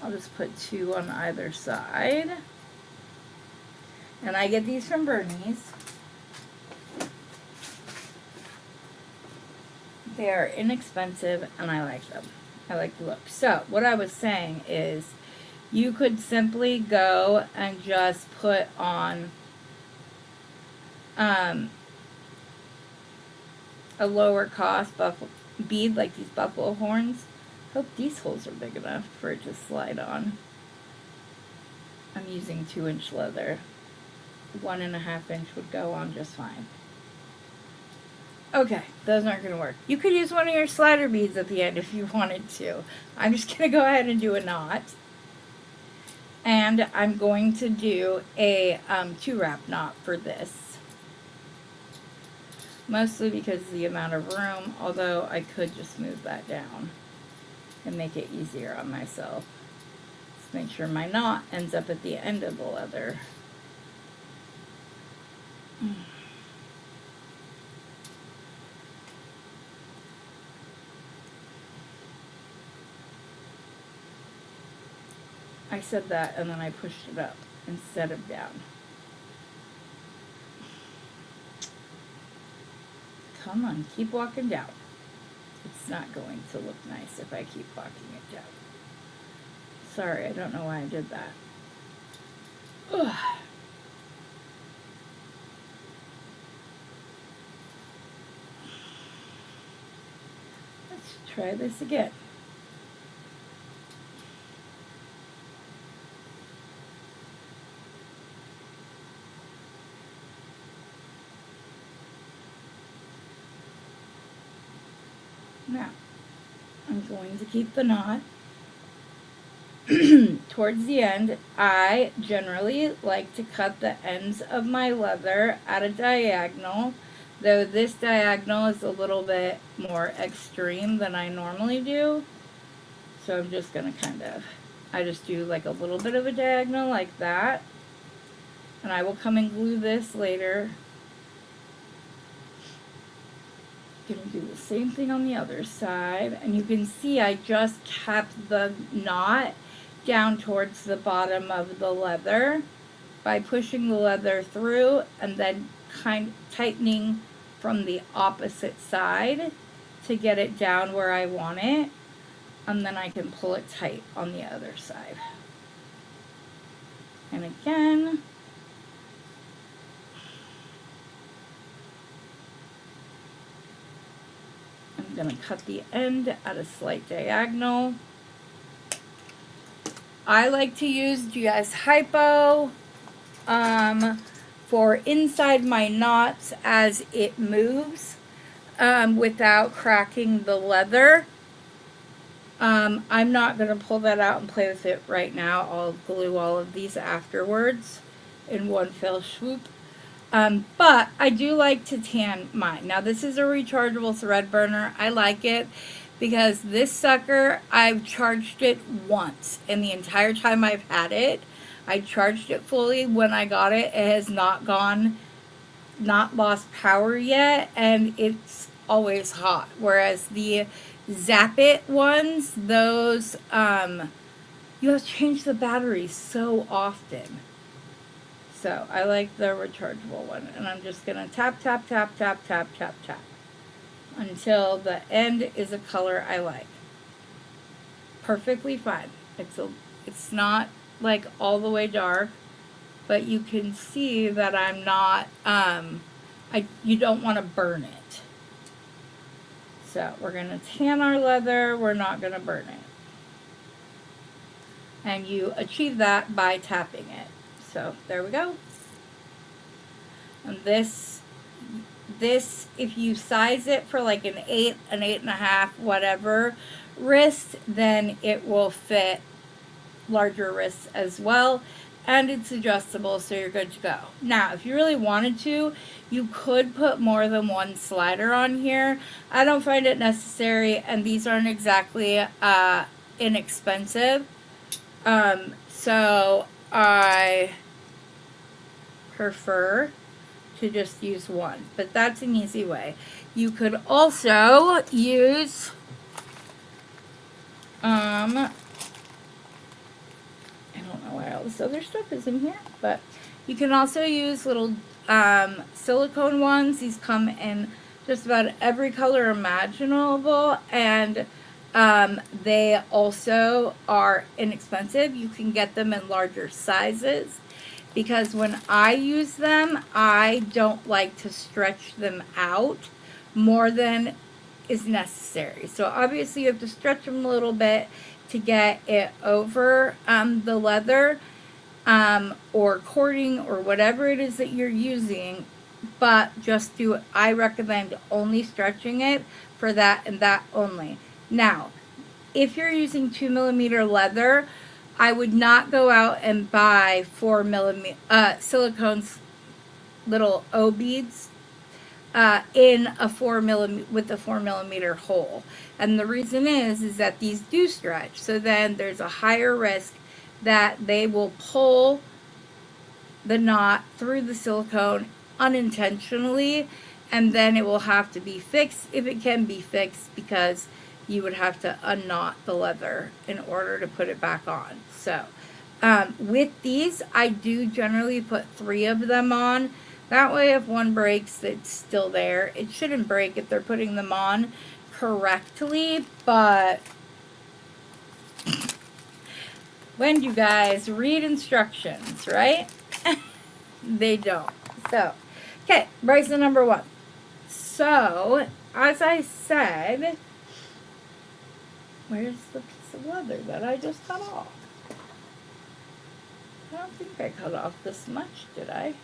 I'll just put 2 on either side. And I get these from Bernie's. They are inexpensive and I like them. I like the look. So what I was saying is you could simply go and just put on a lower cost bead like these buffalo horns. Hope these holes are big enough for it to slide on. I'm using 2-inch leather. 1.5 inch would go on just fine. Okay, those aren't going to work. You could use one of your slider beads at the end if you wanted to. I'm just going to go ahead and do a knot. And I'm going to do a 2-wrap knot for this. Mostly because of the amount of room, although I could just move that down and make it easier on myself. Just make sure my knot ends up at the end of the leather. I said that and then I pushed it up instead of down. Come on, keep walking down. It's not going to look nice if I keep walking it down. Sorry, I don't know why I did that. Ugh. Let's try this again. Now, I'm going to keep the knot. Towards the end, I generally like to cut the ends of my leather at a diagonal, though this diagonal is a little bit more extreme than I normally do. So I'm just going to I just do like a little bit of a diagonal like that. And I will come and glue this later. Gonna do the same thing on the other side, and you can see I just kept the knot down towards the bottom of the leather by pushing the leather through and then kind of tightening from the opposite side to get it down where I want it, and then I can pull it tight on the other side. And again, I'm going to cut the end at a slight diagonal. I like to use GS Hypo for inside my knots as it moves without cracking the leather. I'm not going to pull that out and play with it right now. I'll glue all of these afterwards in one fell swoop. But I do like to tan mine. Now this is a rechargeable thread burner. I like it because this sucker, I've charged it once in the entire time I've had it. I charged it fully when I got it. It has not lost power yet, and it's always hot. Whereas the Zap It ones, those, you have to change the battery so often. So I like the rechargeable one, and I'm just gonna tap, tap, tap, tap, tap, tap, tap until the end is a color I like. Perfectly fine. It's not like all the way dark, but you can see that I'm not, you don't want to burn it. So we're gonna tan our leather, we're not gonna burn it. And you achieve that by tapping it. So there we go. And this, if you size it for like an 8, an 8.5, whatever wrist, then it will fit larger wrists as well. And it's adjustable, so you're good to go. Now, if you really wanted to, you could put more than one slider on here. I don't find it necessary, and these aren't exactly inexpensive. So I prefer to just use one, but that's an easy way. You could also use I don't know why all this other stuff is in here, but you can also use little silicone ones. These come in just about every color imaginable, and they also are inexpensive. You can get them in larger sizes, because when I use them, I don't like to stretch them out more than is necessary. So obviously you have to stretch them a little bit to get it over the leather or cording or whatever it is that you're using, but I recommend only stretching it for that and that only. Now, if you're using 2mm leather, I would not go out and buy 4mm silicones, little O beads in a 4mm with a 4mm hole. And the reason is that these do stretch. So then there's a higher risk that they will pull the knot through the silicone unintentionally, and then it will have to be fixed, if it can be fixed, because you would have to unknot the leather in order to put it back on. So with these, I do generally put 3 of them on. That way if one breaks, it's still there. It shouldn't break if they're putting them on correctly, but when you guys read instructions, right? They don't. So, okay, bracelet number 1. So, as I said, where's the piece of leather that I just cut off? I don't think I cut off this much, did I?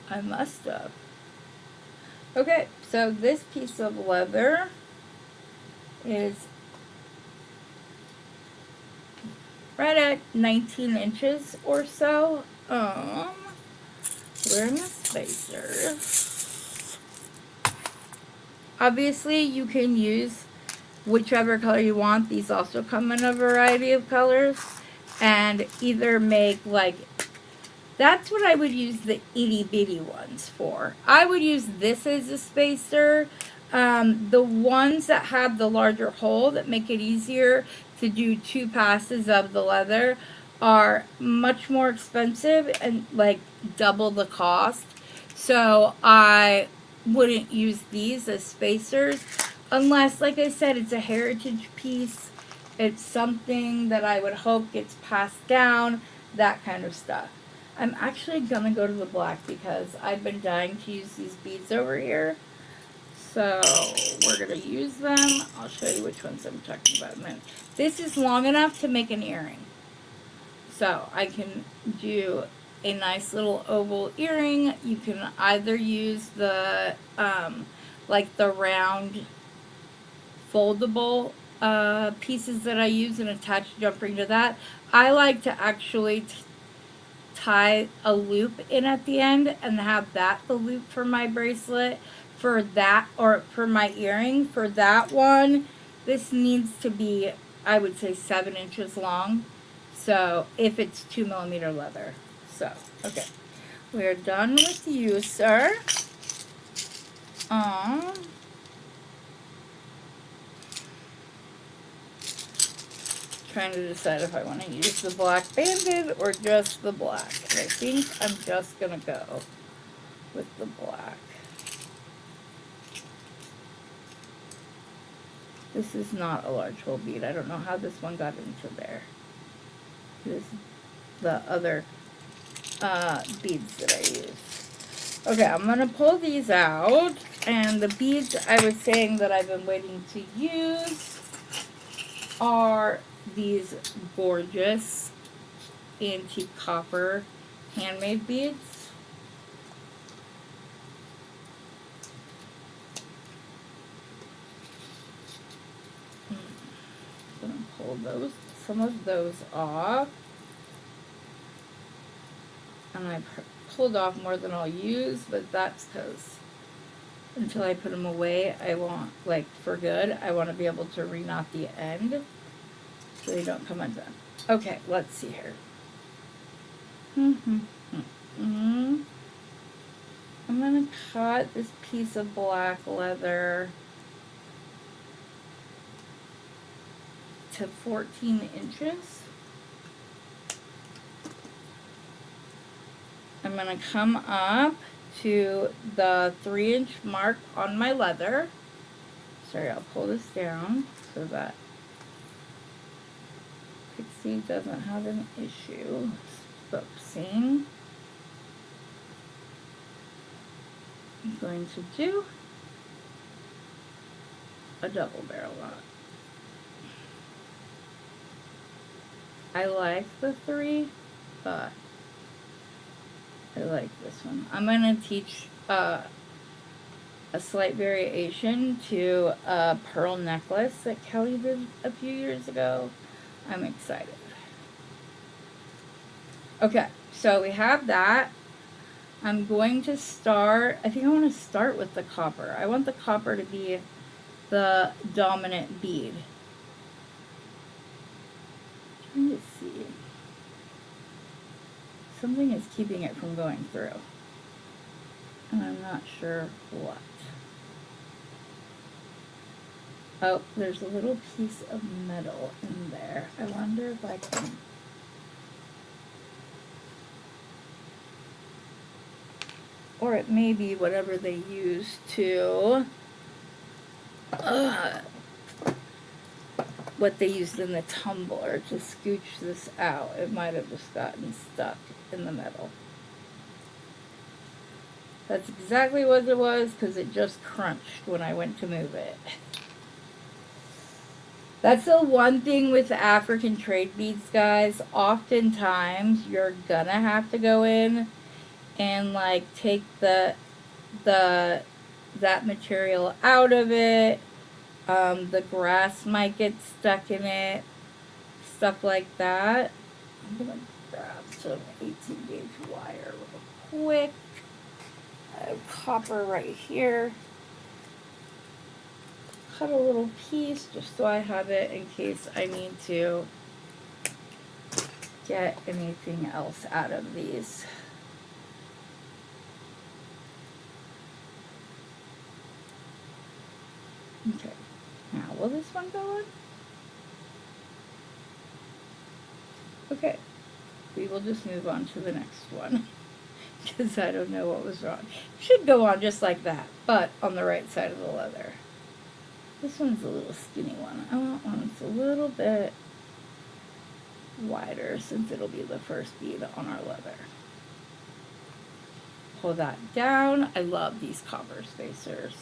I must have. Okay, so this piece of leather is right at 19 inches or so. Where are my spacers? Obviously, you can use whichever color you want. These also come in a variety of colors, and either make like That's what I would use the itty bitty ones for. I would use this as a spacer. The ones that have the larger hole that make it easier to do 2 passes of the leather are much more expensive and like double the cost. So I wouldn't use these as spacers unless, like I said, it's a heritage piece. It's something that I would hope gets passed down, that kind of stuff. I'm actually gonna go to the black because I've been dying to use these beads over here. So we're gonna use them. I'll show you which ones I'm talking about in a minute. This is long enough to make an earring. So I can do a nice little oval earring. You can either use the, like the round foldable pieces that I use and attach a jump ring to that. I like to actually tie a loop in at the end and have that the loop for my bracelet. For that, or for my earring, for that one, this needs to be, I would say, 7 inches long. So if it's 2mm leather. So, okay. We're done with you, sir. Trying to decide if I want to use the black banded or just the black. And I think I'm just going to go with the black. This is not a large hole bead. I don't know how this one got into there. This is the other beads that I use. Okay, I'm going to pull these out. And the beads I was saying that I've been waiting to use are these gorgeous antique copper handmade beads. I'm going to pull some of those off. And I pulled off more than I'll use, but that's because until I put them away, I want, like, for good, I want to be able to reknot the end so they don't come undone. Okay, let's see here. I'm going to cut this piece of black leather to 14 inches. I'm going to come up to the 3-inch mark on my leather. Sorry, I'll pull this down so that Pixie doesn't have an issue focusing. I'm going to do a double barrel knot. I like the 3, but I like this one. I'm going to teach a slight variation to a pearl necklace that Kelly did a few years ago. I'm excited. Okay, so we have that. I'm going to start, I think I want to start with the copper. I want the copper to be the dominant bead. Trying to see. Something is keeping it from going through. And I'm not sure what. Oh, there's a little piece of metal in there. I wonder if I can... Or it may be whatever they use to... what they used in the tumbler to scooch this out. It might have just gotten stuck in the metal. That's exactly what it was, because it just crunched when I went to move it. That's the one thing with African trade beads, guys. Oftentimes, you're gonna have to go in and, like, take that material out of it. The grass might get stuck in it. Stuff like that. I'm gonna grab some 18-gauge wire real quick. I have copper right here. Cut a little piece just so I have it in case I need to get anything else out of these. Okay, now will this one go on? Okay, we will just move on to the next one because I don't know what was wrong. It should go on just like that, but on the right side of the leather. This one's a little skinny one. I want one that's a little bit wider since it'll be the first bead on our leather. Pull that down. I love these copper spacers.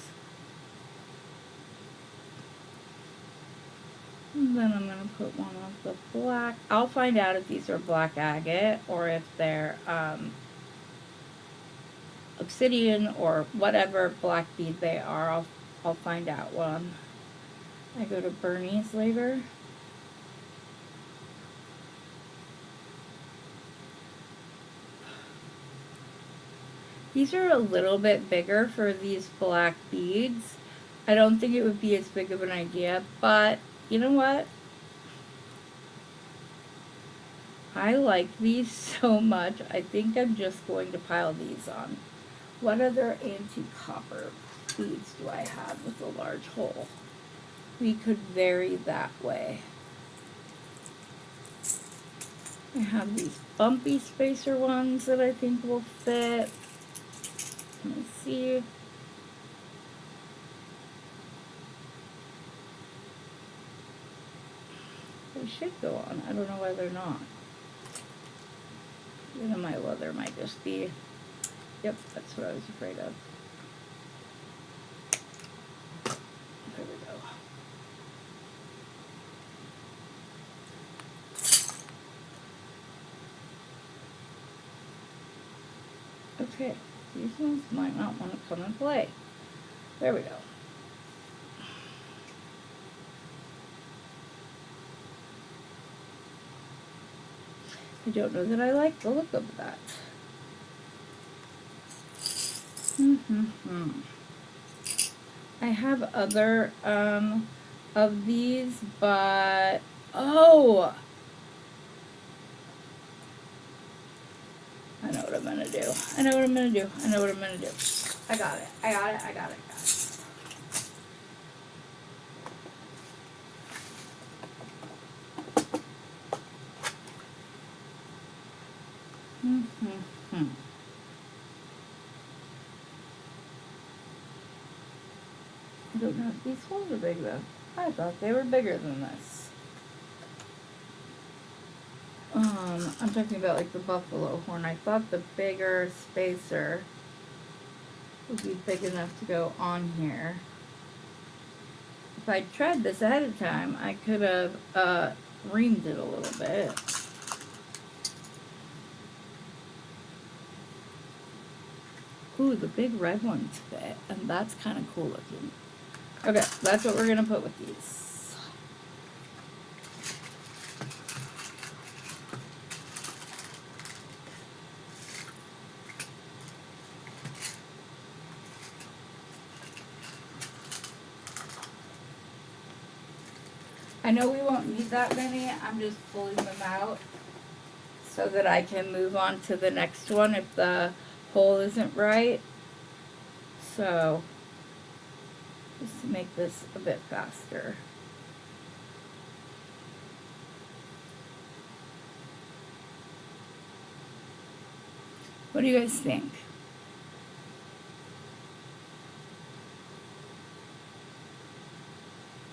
And then I'm going to put one of the black. I'll find out if these are black agate or if they're obsidian or whatever black bead they are. I'll find out when I go to Bernie's later. These are a little bit bigger for these black beads. I don't think it would be as big of an idea, but you know what? I like these so much. I think I'm just going to pile these on. What other antique copper beads do I have with a large hole? We could vary that way. I have these bumpy spacer ones that I think will fit. Let me see. They should go on. I don't know why they're not. You know, my leather might just be... Yep, that's what I was afraid of. There we go. Okay, these ones might not want to come and play. There we go. I don't know that I like the look of that. I have other of these, but oh, I know what I'm gonna do. I know what I'm gonna do. I know what I'm gonna do. I got it. I got it. I got it. I got it. I don't know if these holes are big though. I thought they were bigger than this. I'm talking about like the buffalo horn. I thought the bigger spacer would be big enough to go on here. If I'd tried this ahead of time, I could have reamed it a little bit. Ooh, the big red ones fit, and that's kind of cool looking. Okay, that's what we're gonna put with these. I know we won't need that many. I'm just pulling them out so that I can move on to the next one if the hole isn't right. So, just to make this a bit faster. What do you guys think?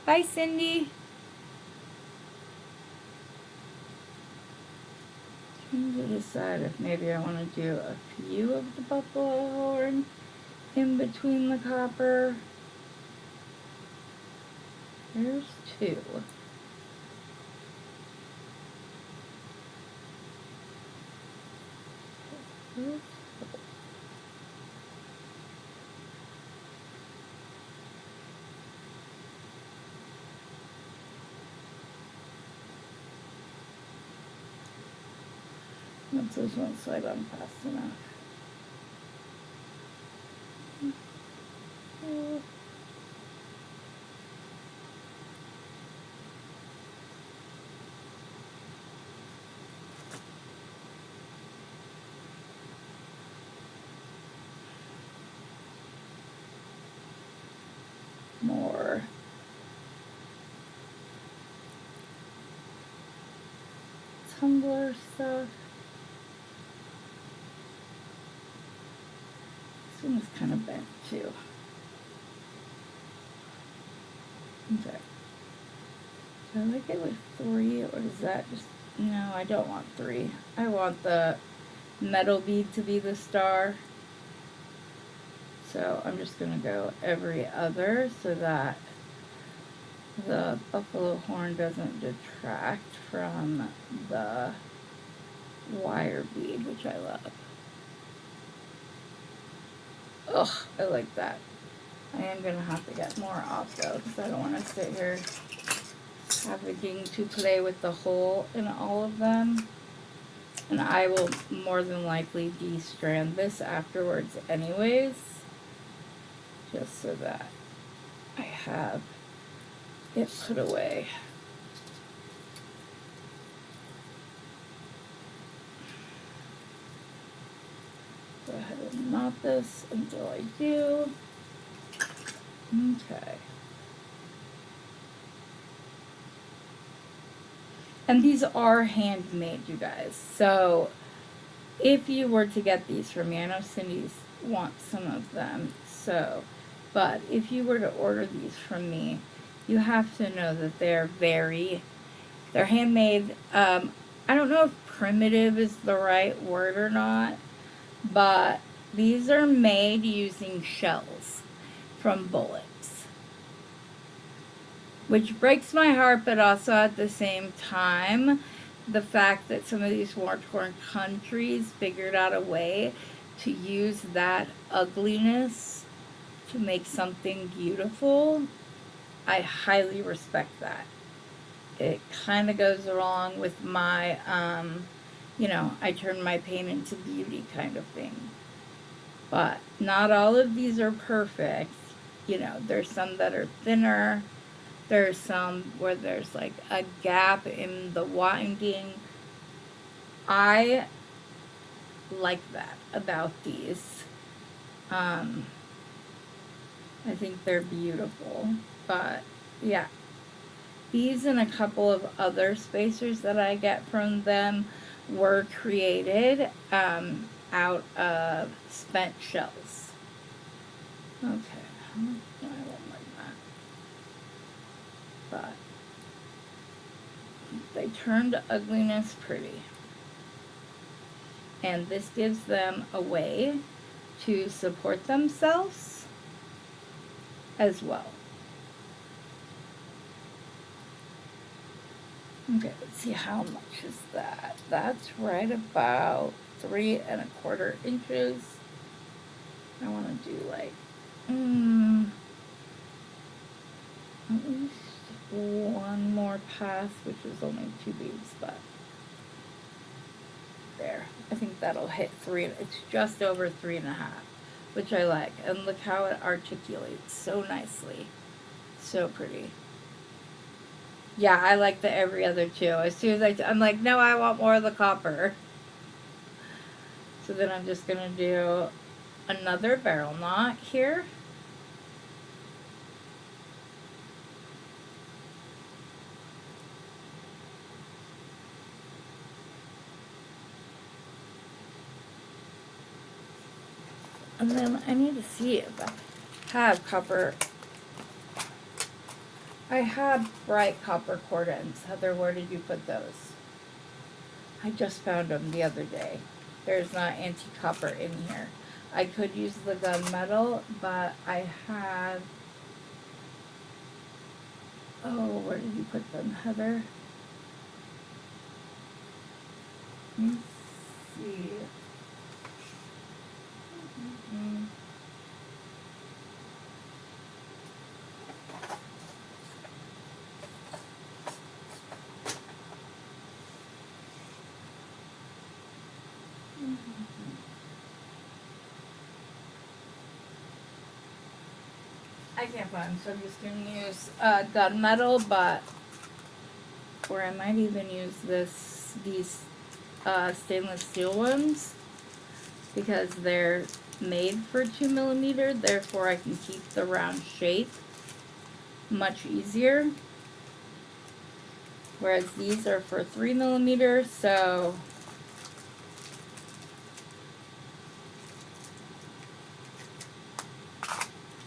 Bye, Cindy. Trying to decide if maybe I want to do a few of the buffalo horn in between the copper. There's two. Once this one slide on fast enough. More tumbler stuff. This one is kind of bent too. Okay. Do I like it with 3, or is that just... No, I don't want 3. I want the metal bead to be the star. So I'm just going to go every other so that the buffalo horn doesn't detract from the wire bead, which I love. Ugh, I like that. I am going to have to get more off though, because I don't want to sit here having to play with the hole in all of them. And I will more than likely de-strand this afterwards anyways, just so that I have it put away. Go ahead and knot this until I do. Okay. And these are handmade, you guys. So if you were to get these from me, I know Cindy's wants some of them. So, but if you were to order these from me, you have to know that they're handmade. I don't know if primitive is the right word or not, but these are made using shells from bullets, which breaks my heart, but also at the same time, the fact that some of these war-torn countries figured out a way to use that ugliness to make something beautiful, I highly respect that. It kind of goes along with my, I turn my pain into beauty kind of thing. But not all of these are perfect. There's some that are thinner. There's some where there's like a gap in the winding. I like that about these. I think they're beautiful. But yeah, these and a couple of other spacers that I get from them were created out of spent shells. Okay, I don't like that. But they turned ugliness pretty. And this gives them a way to support themselves as well. Okay, let's see, how much is that? That's right about 3 1/4 inches. I want to do like, at least one more pass, which is only 2 beads, but there. I think that'll hit 3. It's just over 3 1/2, which I like. And look how it articulates so nicely. So pretty. Yeah, I like the every other too. As soon as I'm like, no, I want more of the copper. So then I'm just going to do another barrel knot here. And then I need to see if I have copper. I have bright copper cord ends. Heather, where did you put those? I just found them the other day. There's not anti-copper in here. I could use the gunmetal, but I have... Oh, where did you put them, Heather? Let me see. I can't find, so I'm just going to use gunmetal, but, or I might even use these stainless steel ones, because they're made for 2mm, therefore I can keep the round shape much easier. whereas these are for 3mm, so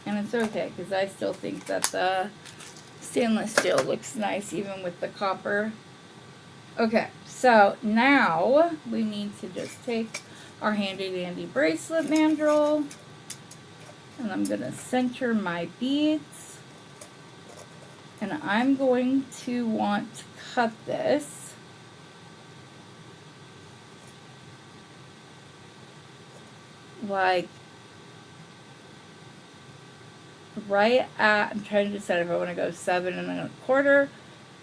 and it's okay because I still think that the stainless steel looks nice even with the copper. Okay, so now we need to just take our handy dandy bracelet mandrel, and I'm going to center my beads, and I'm going to want to cut this like right at, I'm trying to decide if I want to go 7 1/4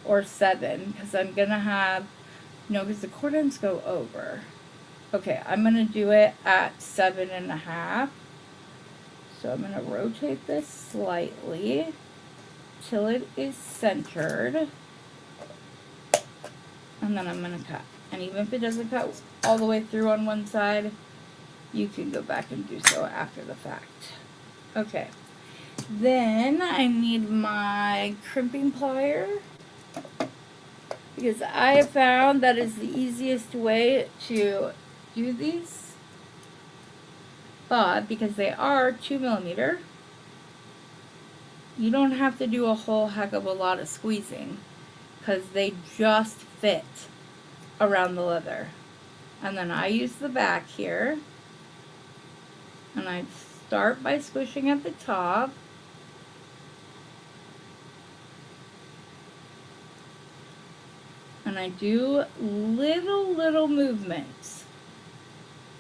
or 7, because I'm going to have, no, because the cord ends go over. Okay, I'm going to do it at 7 1/2. So I'm going to rotate this slightly till it is centered. And then I'm going to cut. And even if it doesn't cut all the way through on one side, you can go back and do so after the fact. Okay. Then I need my crimping plier, because I have found that is the easiest way to do these. But because they are 2mm, you don't have to do a whole heck of a lot of squeezing, because they just fit around the leather. And then I use the back here, and I start by squishing at the top, and I do little movements.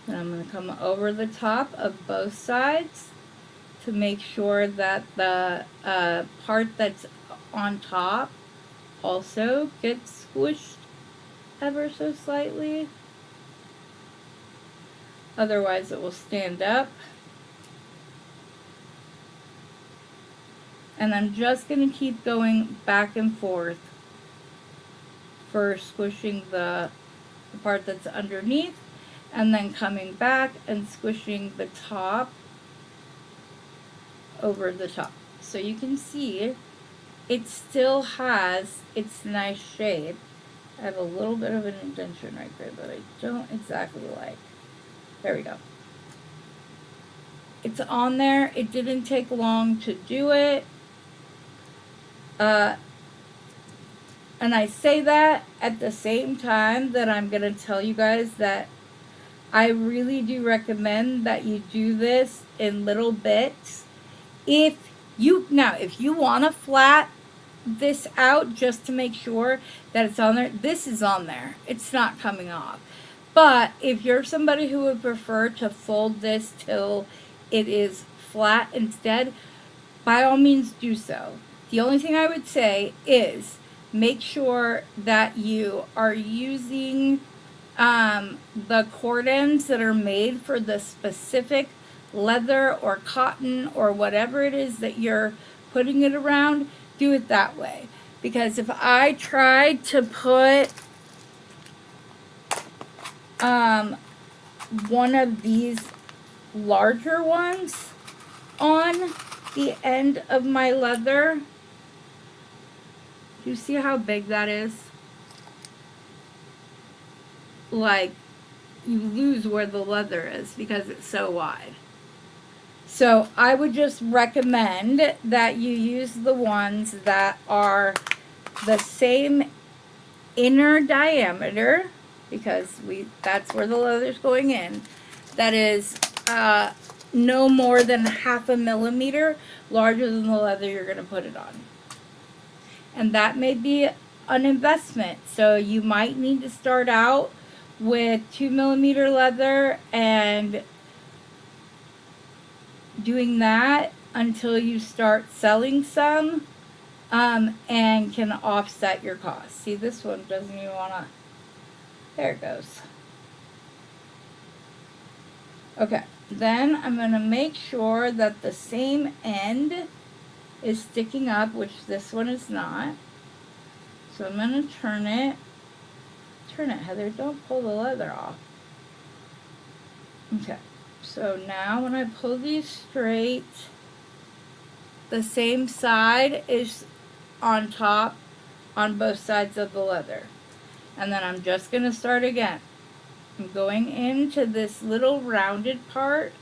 And I'm going to come over the top of both sides to make sure that the part that's on top also gets squished ever so slightly. Otherwise it will stand up. And I'm just going to keep going back and forth for squishing the part that's underneath, and then coming back and squishing the top over the top. So you can see it still has its nice shape. I have a little bit of an indentation right there that I don't exactly like. There we go. It's on there. It didn't take long to do it. And I say that at the same time that I'm going to tell you guys that I really do recommend that you do this in little bits. If you want to flat this out just to make sure that it's on there, this is on there. It's not coming off. But if you're somebody who would prefer to fold this till it is flat instead, by all means do so. The only thing I would say is make sure that you are using the cord ends that are made for the specific leather or cotton or whatever it is that you're putting it around. Do it that way. Because if I tried to put one of these larger ones on the end of my leather, do you see how big that is? Like, you lose where the leather is because it's so wide. So I would just recommend that you use the ones that are the same inner diameter, because that's where the leather's going in. That is no more than 1/2 millimeter larger than the leather you're going to put it on. And that may be an investment. So you might need to start out with 2mm leather and doing that until you start selling some, and can offset your costs. See, this one doesn't even want to, there it goes. Okay, then I'm going to make sure that the same end is sticking up, which this one is not. So I'm going to turn it, Heather, don't pull the leather off. Okay, so now when I pull these straight, the same side is on top on both sides of the leather. And then I'm just going to start again. I'm going into this little rounded part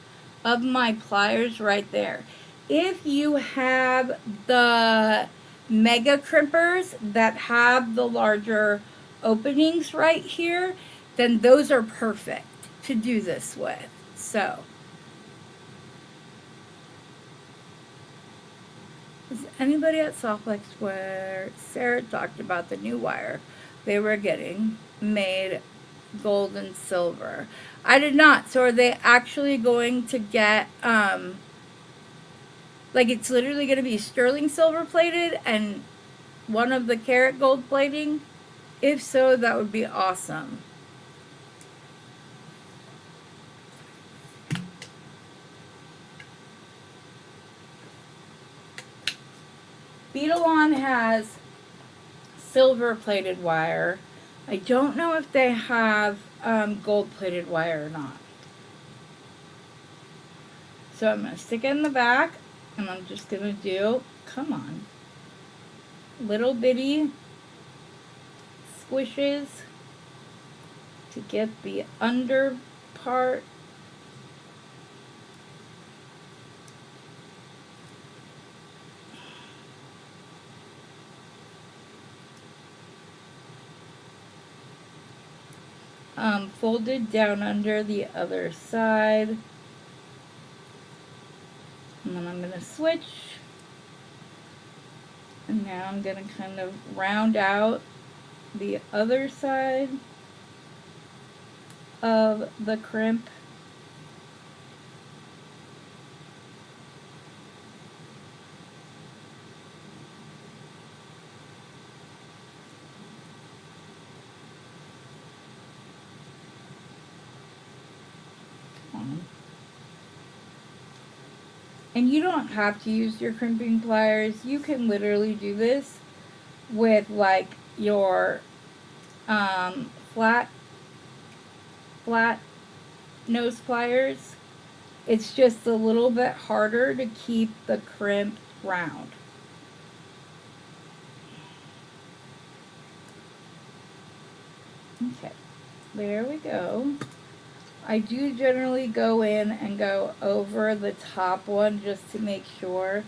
of my pliers right there. If you have the mega crimpers that have the larger openings right here, then those are perfect to do this with. So, is anybody at Softflex where Sarah talked about the new wire they were getting made gold and silver? I did not. So are they actually going to get like it's literally going to be sterling silver plated and one of the carat gold plating? If so, that would be awesome. Beadalon has silver plated wire. I don't know if they have gold plated wire or not. So I'm going to stick it in the back and I'm just going to do, come on, little bitty squishes to get the under part. Folded down under the other side. And then I'm going to switch. And now I'm going to kind of round out the other side of the crimp. And you don't have to use your crimping pliers. You can literally do this with like your flat nose pliers. It's just a little bit harder to keep the crimp round. Okay, there we go. I do generally go in and go over the top one just to make sure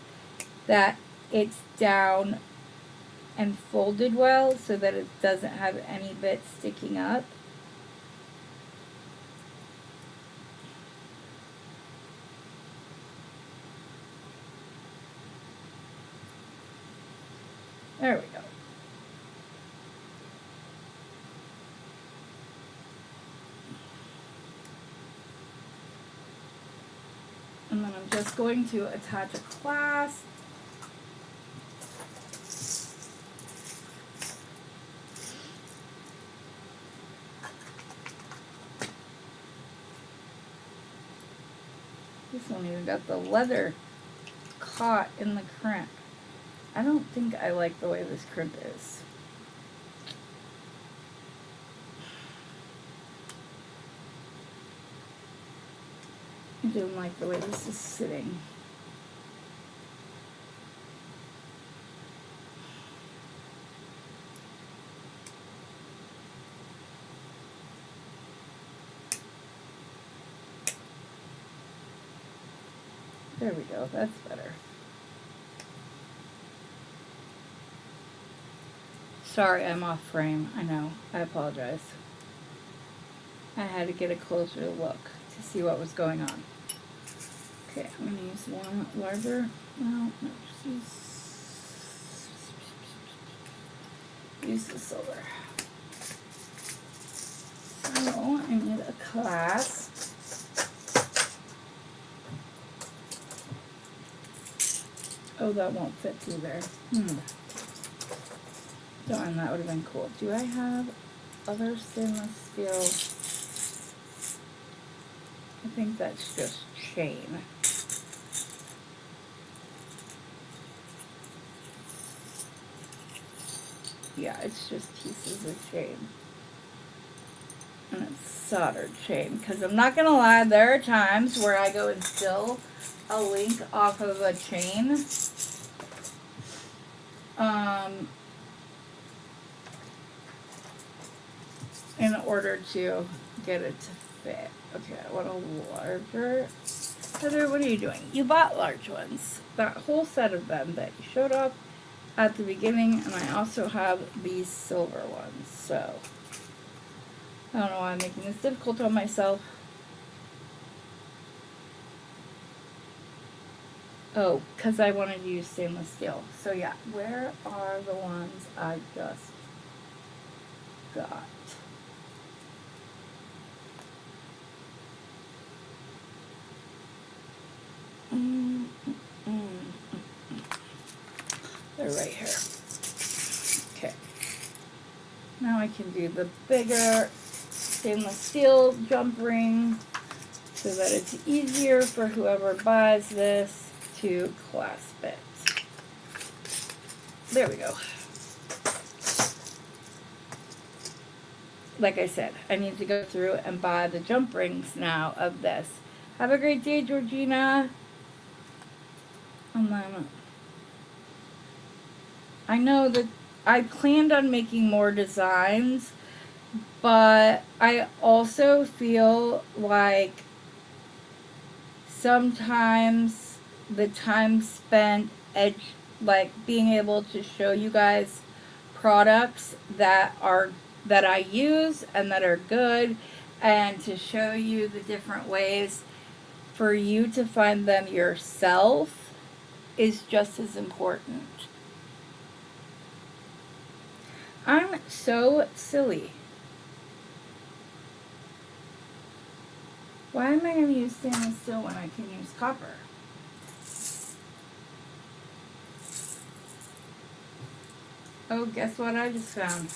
that it's down and folded well so that it doesn't have any bits sticking up. There we go. And then I'm just going to attach a clasp. This one even got the leather caught in the crimp. I don't think I like the way this crimp is. I don't like the way this is sitting. There we go, that's better. Sorry, I'm off frame. I know, I apologize. I had to get a closer look to see what was going on. Okay, I'm going to use one larger. No, just use the silver. So I need a clasp. Oh, that won't fit through there. Darn, that would have been cool. Do I have other stainless steel? I think that's just chain. Yeah, it's just pieces of chain. And it's soldered chain. Because I'm not going to lie, there are times where I go and steal a link off of a chain. in order to get it to fit. Okay, I want a larger. Heather, what are you doing? You bought large ones. That whole set of them that you showed off at the beginning, and I also have these silver ones. So, I don't know why I'm making this difficult on myself. Oh, because I wanted to use stainless steel. So yeah, where are the ones I just got? They're right here. Okay. Now I can do the bigger stainless steel jump ring so that it's easier for whoever buys this to clasp it. There we go. Like I said, I need to go through and buy the jump rings now of this. Have a great day, Georgina. I know that I planned on making more designs, but I also feel like sometimes the time spent like being able to show you guys products that I use and that are good, and to show you the different ways for you to find them yourself is just as important. I'm so silly. Why am I going to use stainless steel when I can use copper? Oh, guess what I just found?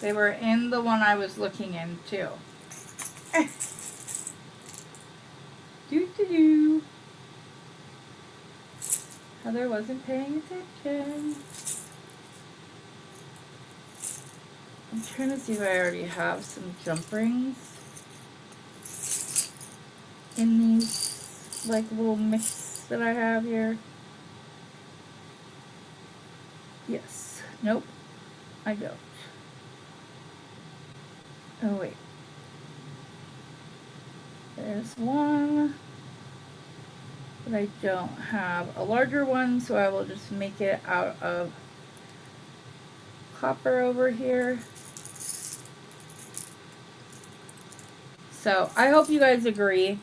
They were in the one I was looking in, too. Doo-doo-doo. Heather wasn't paying attention. I'm trying to see if I already have some jump rings in these, like, little mix that I have here. Yes. Nope. I don't. Oh, wait. There's one. But I don't have a larger one, so I will just make it out of copper over here. So I hope you guys agree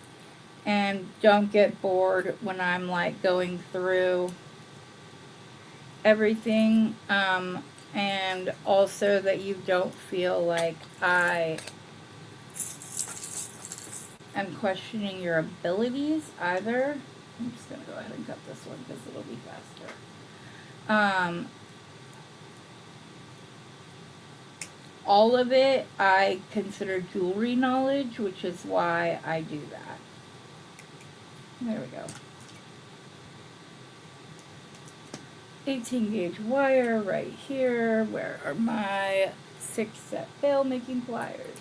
and don't get bored when I'm like going through everything, and also that you don't feel like I am questioning your abilities either. I'm just going to go ahead and cut this one because it'll be faster. All of it I consider jewelry knowledge, which is why I do that. There we go. 18 gauge wire right here. Where are my 6-set bail making pliers?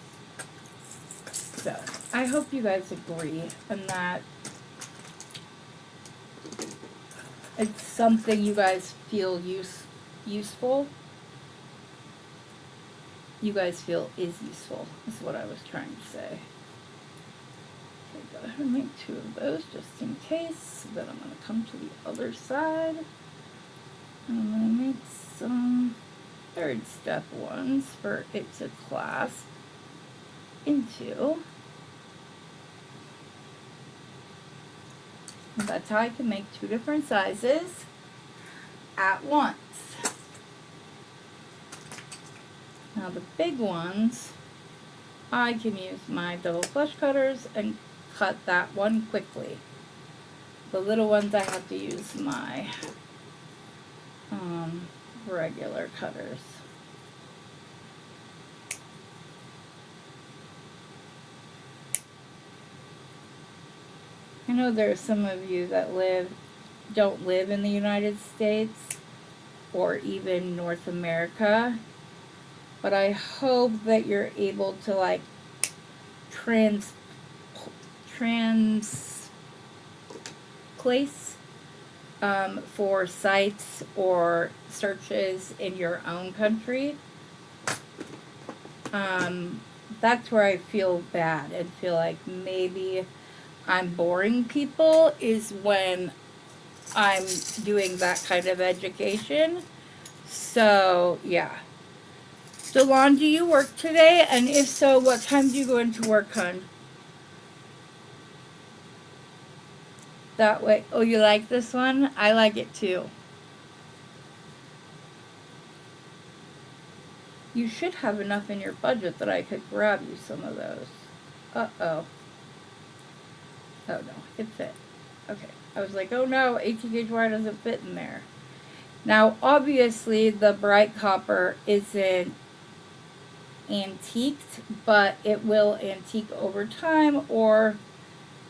So I hope you guys agree and that it's something you guys feel useful. You guys feel is useful, is what I was trying to say. Okay, go ahead and make 2 of those just in case. Then I'm going to come to the other side. And I'm going to make some 3rd step ones for it to clasp into. And that's how I can make 2 different sizes at once. Now the big ones, I can use my double flush cutters and cut that one quickly. The little ones I have to use my regular cutters. I know there are some of you that don't live in the United States or even North America, but I hope that you're able to like place for sites or searches in your own country. That's where I feel bad and feel like maybe I'm boring people, is when I'm doing that kind of education. So, yeah. Delon, do you work today? And if so, what time do you go into work, hon? That way. Oh, you like this one? I like it too. You should have enough in your budget that I could grab you some of those. Uh-oh. Oh, no. It fit. Okay. I was like, oh no, 18 gauge wire doesn't fit in there. Now, obviously, the bright copper isn't antiqued, but it will antique over time, or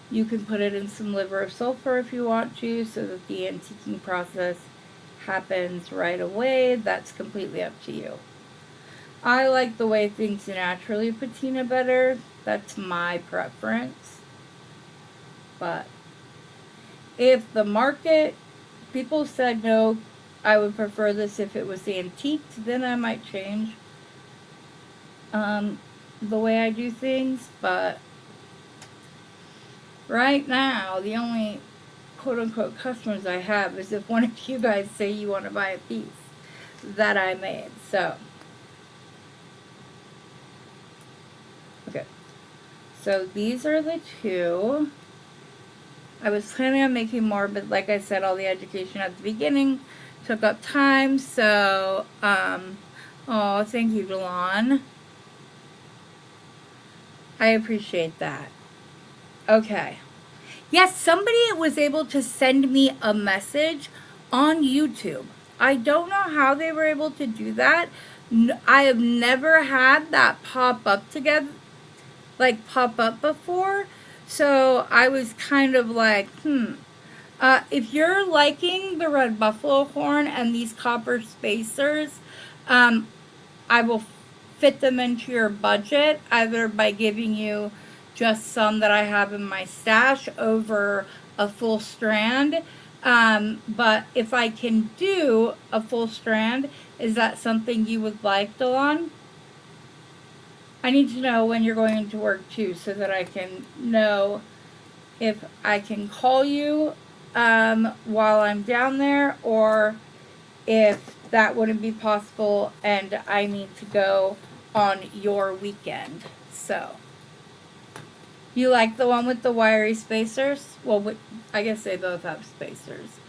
you can put it in some liver of sulfur if you want to, so that the antiquing process happens right away. That's completely up to you. I like the way things naturally patina better. That's my preference. But if the market, people said no, I would prefer this if it was antiqued, then I might change the way I do things. But right now, the only quote-unquote customers I have is if one of you guys say you want to buy a piece that I made. So, okay. So these are the two. I was planning on making more, but like I said, all the education at the beginning took up time. So, oh, thank you, Delon. I appreciate that. Okay. Yes, somebody was able to send me a message on YouTube. I don't know how they were able to do that. I have never had that pop up together, like pop up before. So I was kind of like, if you're liking the red buffalo horn and these copper spacers, I will fit them into your budget, either by giving you just some that I have in my stash over a full strand. But if I can do a full strand, is that something you would like, Delon? I need to know when you're going into work too, so that I can know if I can call you while I'm down there, or if that wouldn't be possible and I need to go on your weekend. So, you like the one with the wiry spacers? Well, I guess they both have spacers.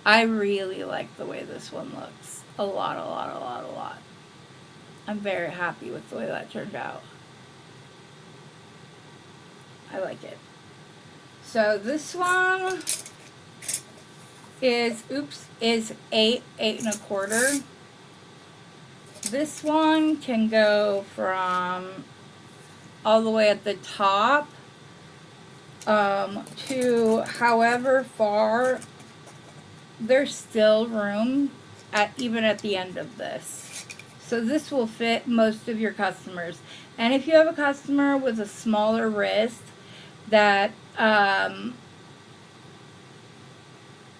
I really like the way this one looks. A lot, a lot, a lot, a lot. I'm very happy with the way that turned out. I like it. So this one is 8.25. This one can go from all the way at the top to however far. There's still room even at the end of this. So this will fit most of your customers. And if you have a customer with a smaller wrist that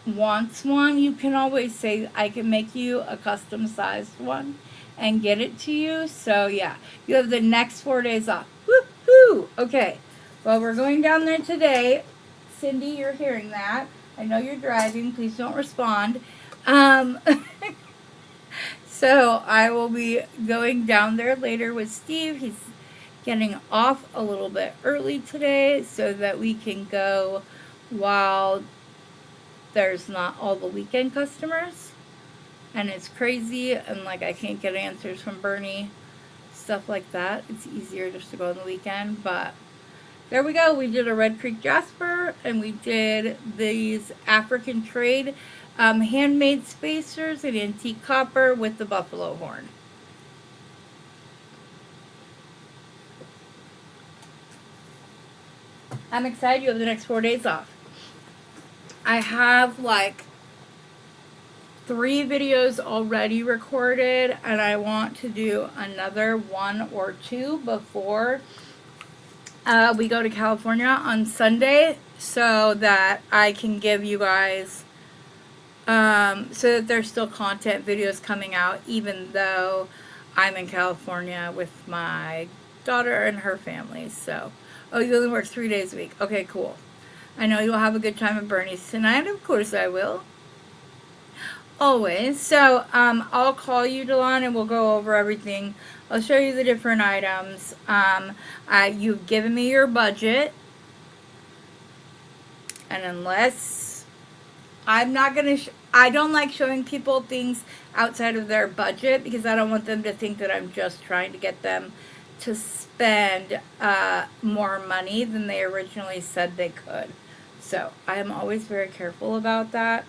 wants one, you can always say, I can make you a custom sized one and get it to you. So yeah, you have the next 4 days off. Woohoo! Okay, well, we're going down there today. Cindy, you're hearing that. I know you're driving. Please don't respond. So I will be going down there later with Steve. He's getting off a little bit early today so that we can go while there's not all the weekend customers. And it's crazy, and like I can't get answers from Bernie, stuff like that. It's easier just to go on the weekend. But there we go. We did a Red Creek Jasper, and we did these African Trade handmade spacers in antique copper with the buffalo horn. I'm excited. You have the next 4 days off. I have like 3 videos already recorded, and I want to do another 1 or 2 before we go to California on Sunday, so that I can give you guys so that there's still content videos coming out, even though I'm in California with my daughter and her family. So, oh, you only work 3 days a week. Okay, cool. I know you'll have a good time at Bernie's tonight. Of course I will. Always. So, I'll call you, Delon, and we'll go over everything. I'll show you the different items. You've given me your budget. And unless I'm not going to, I don't like showing people things outside of their budget because I don't want them to think that I'm just trying to get them to spend more money than they originally said they could. So I am always very careful about that.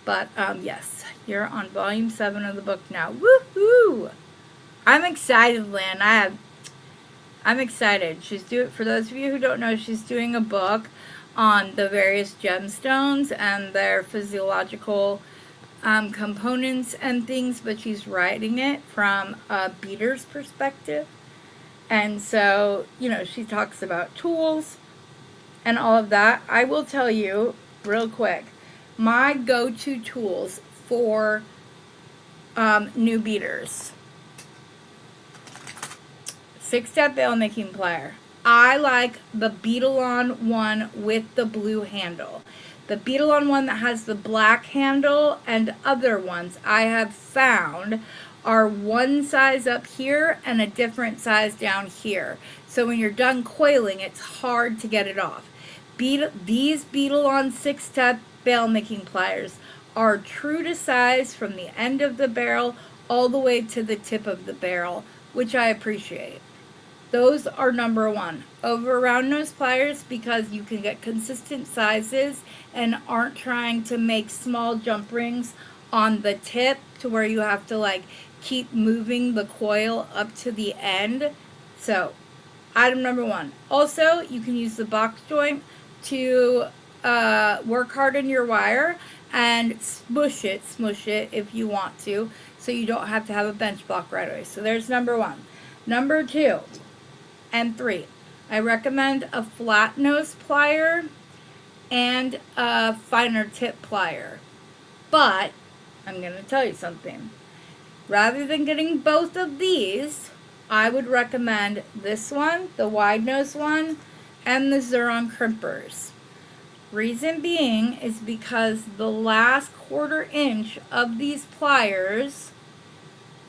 But yes, you're on volume 7 of the book now. Woohoo! I'm excited, Lynn. I'm excited. For those of you who don't know, she's doing a book on the various gemstones and their physiological components and things, but she's writing it from a beader's perspective. And so, you know, she talks about tools and all of that. I will tell you real quick, my go-to tools for new beaders. 6-step bail making plier. I like the Beadalon one with the blue handle. The Beadalon one that has the black handle and other ones I have found are one size up here and a different size down here. So when you're done coiling, it's hard to get it off. These Beadalon 6-step bail making pliers are true to size from the end of the barrel all the way to the tip of the barrel, which I appreciate. Those are number one. Over round nose pliers because you can get consistent sizes and aren't trying to make small jump rings on the tip to where you have to like keep moving the coil up to the end. So item number one. Also, you can use the box joint to work harden your wire and smush it if you want to, so you don't have to have a bench block right away. So there's number one. Number 2 and 3, I recommend a flat nose plier and a finer tip plier. But I'm going to tell you something. Rather than getting both of these, I would recommend this one, the wide nose one, and the Xuron crimpers. Reason being is because the last 1/4 inch of these pliers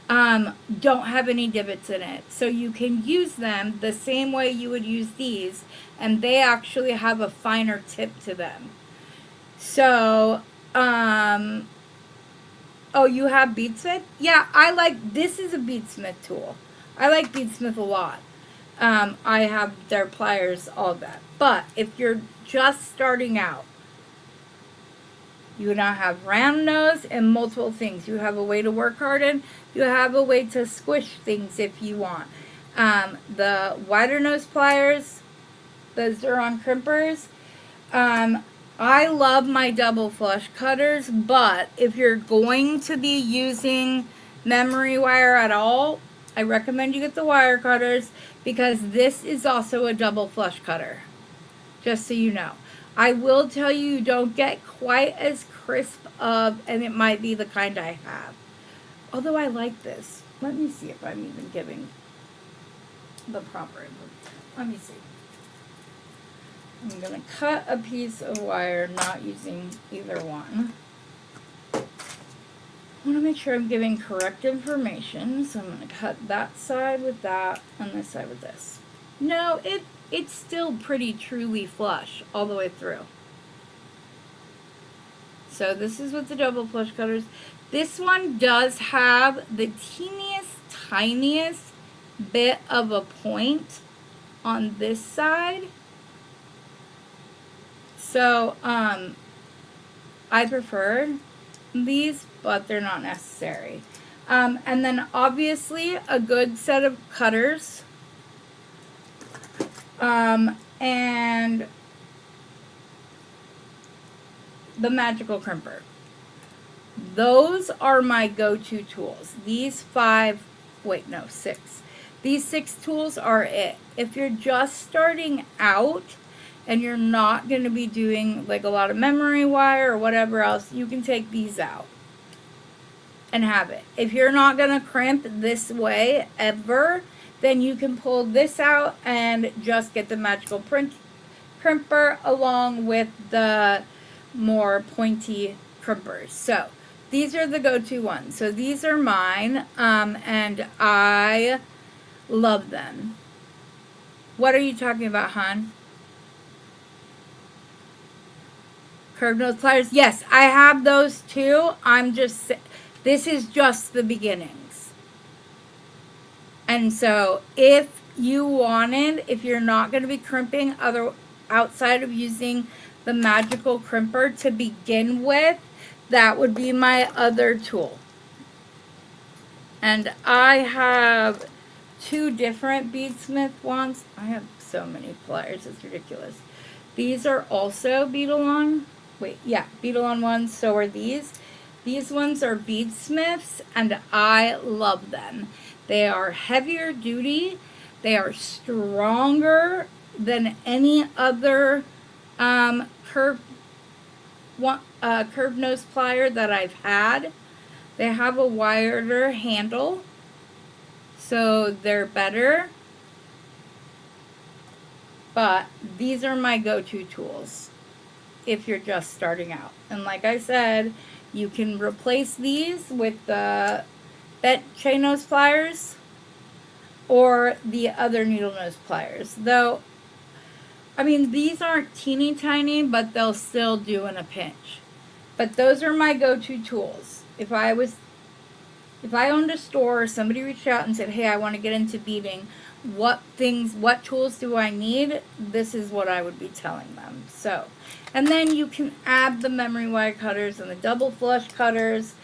don't have any divots in it. So you can use them the same way you would use these, and they actually have a finer tip to them. So, oh, you have Beadsmith? Yeah, this is a Beadsmith tool. I like Beadsmith a lot. I have their pliers, all of that. But if you're just starting out, you now have round nose and multiple things. You have a way to work harden. You have a way to squish things if you want. The wider nose pliers, the Xuron crimpers. I love my double flush cutters, but if you're going to be using memory wire at all, I recommend you get the wire cutters because this is also a double flush cutter. Just so you know. I will tell you, you don't get quite as crisp of, and it might be the kind I have. Although I like this. Let me see if I'm even giving the proper info. Let me see. I'm going to cut a piece of wire, not using either one. I want to make sure I'm giving correct information. So I'm going to cut that side with that and this side with this. No, it's still pretty truly flush all the way through. So this is with the double flush cutters. This one does have the teeniest, tiniest bit of a point on this side. So, I prefer these, but they're not necessary. And then obviously a good set of cutters. And the magical crimper. Those are my go-to tools. These 6. These 6 tools are it. If you're just starting out and you're not going to be doing like a lot of memory wire or whatever else, you can take these out. and have it. If you're not going to crimp this way ever, then you can pull this out and just get the magical crimper along with the more pointy crimpers. So these are the go-to ones. So these are mine, and I love them. What are you talking about, hon? Curved nose pliers? Yes, I have those too. This is just the beginnings. And so if you're not going to be crimping outside of using the magical crimper to begin with, that would be my other tool. And I have 2 different beadsmith ones. I have so many pliers, it's ridiculous. These are also Beadalon. Beadalon ones, so are these. These ones are beadsmiths, and I love them. They are heavier duty. They are stronger than any other curved nose plier that I've had. They have a wider handle, so they're better. But these are my go-to tools if you're just starting out. And like I said, you can replace these with the bent chain nose pliers or the other needle nose pliers. Though, I mean, these aren't teeny tiny, but they'll still do in a pinch. But those are my go-to tools. If I owned a store, somebody reached out and said, hey, I want to get into beading, what tools do I need? This is what I would be telling them. So, and then you can add the memory wire cutters and the double flush cutters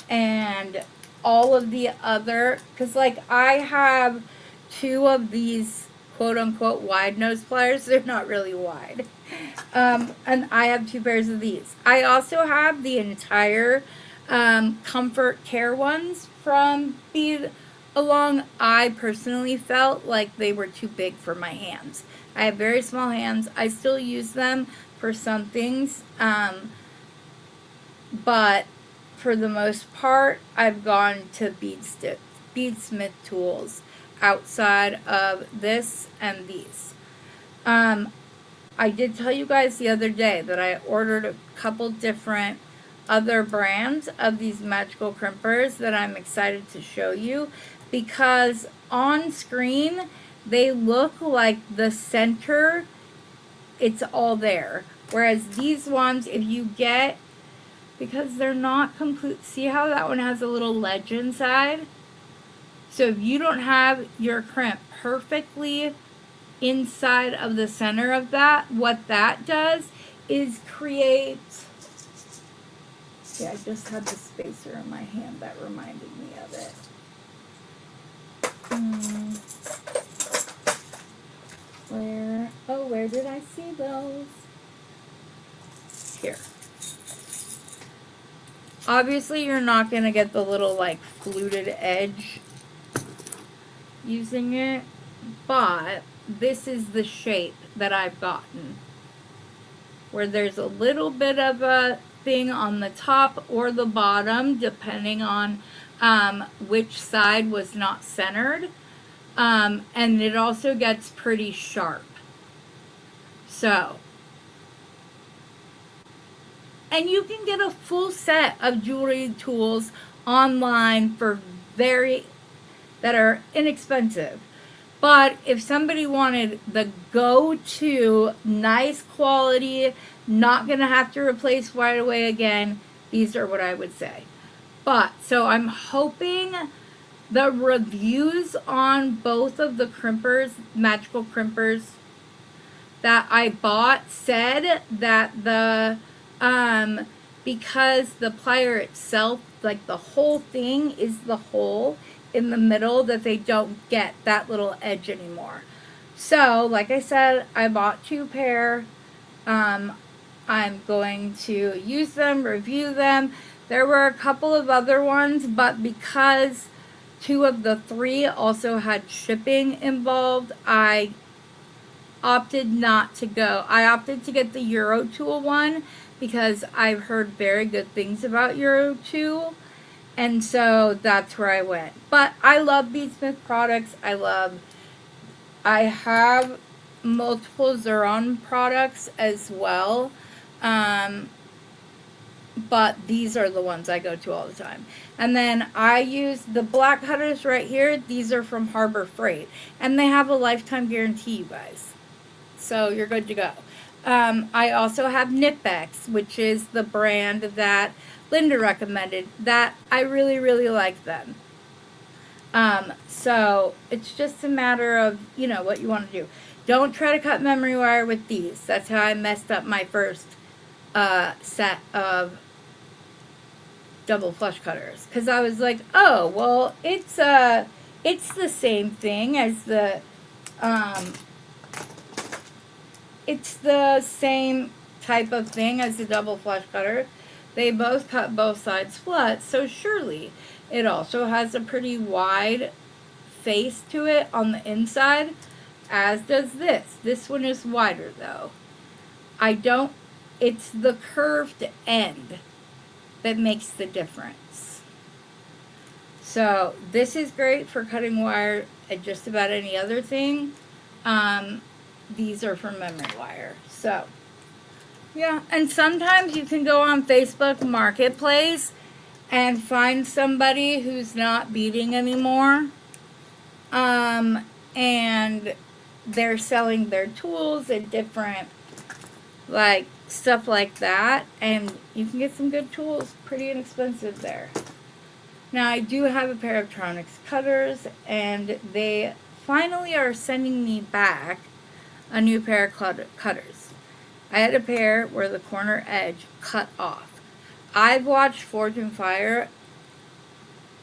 and all of the other, because like I have 2 of these quote unquote wide nose pliers. They're not really wide. And I have 2 pairs of these. I also have the entire Comfort Care ones from Beadalong. I personally felt like they were too big for my hands. I have very small hands. I still use them for some things, but for the most part, I've gone to beadsmith tools outside of this and these. I did tell you guys the other day that I ordered a couple different other brands of these magical crimpers that I'm excited to show you, because on screen they look like the center, it's all there. Whereas these ones, if you get, because they're not complete, see how that one has a little ledge inside? So if you don't have your crimp perfectly inside of the center of that, what that does is create, I just had the spacer in my hand that reminded me of it. Where did I see those? Here. Obviously you're not going to get the little like fluted edge using it, but this is the shape that I've gotten, where there's a little bit of a thing on the top or the bottom depending on which side was not centered, and it also gets pretty sharp. So, and you can get a full set of jewelry tools online for that are inexpensive. But if somebody wanted the go-to, nice quality, not going to have to replace right away again, these are what I would say. But, so I'm hoping the reviews on both of the crimpers, magical crimpers that I bought, said that the, because the plier itself, like the whole thing is the hole in the middle, that they don't get that little edge anymore. So, like I said, I bought 2 pair. I'm going to use them, review them. There were a couple of other ones, but because 2 of the 3 also had shipping involved, I opted not to go. I opted to get the Euro Tool one because I've heard very good things about Euro Tool. And so that's where I went. But I love Beadsmith products. I have multiple Xuron products as well. Um, but these are the ones I go to all the time. And then I use the black cutters right here. These are from Harbor Freight. And they have a lifetime guarantee, you guys. So you're good to go. I also have Nipbex, which is the brand that Linda recommended. That I really, really like them. So it's just a matter of, you know, what you want to do. Don't try to cut memory wire with these. That's how I messed up my first set of double flush cutters. Because I was like, oh, well, it's the same thing as it's the same type of thing as the double flush cutter. They both cut both sides flat, so surely it also has a pretty wide face to it on the inside, as does this. This one is wider though. It's the curved end that makes the difference. So this is great for cutting wire and just about any other thing. These are for memory wire. So yeah, and sometimes you can go on Facebook Marketplace and find somebody who's not beading anymore. And they're selling their tools and different, like, stuff like that. And you can get some good tools, pretty inexpensive there. Now, I do have a pair of Tronics cutters, and they finally are sending me back a new pair of cutters. I had a pair where the corner edge cut off. I've watched Forge and Fire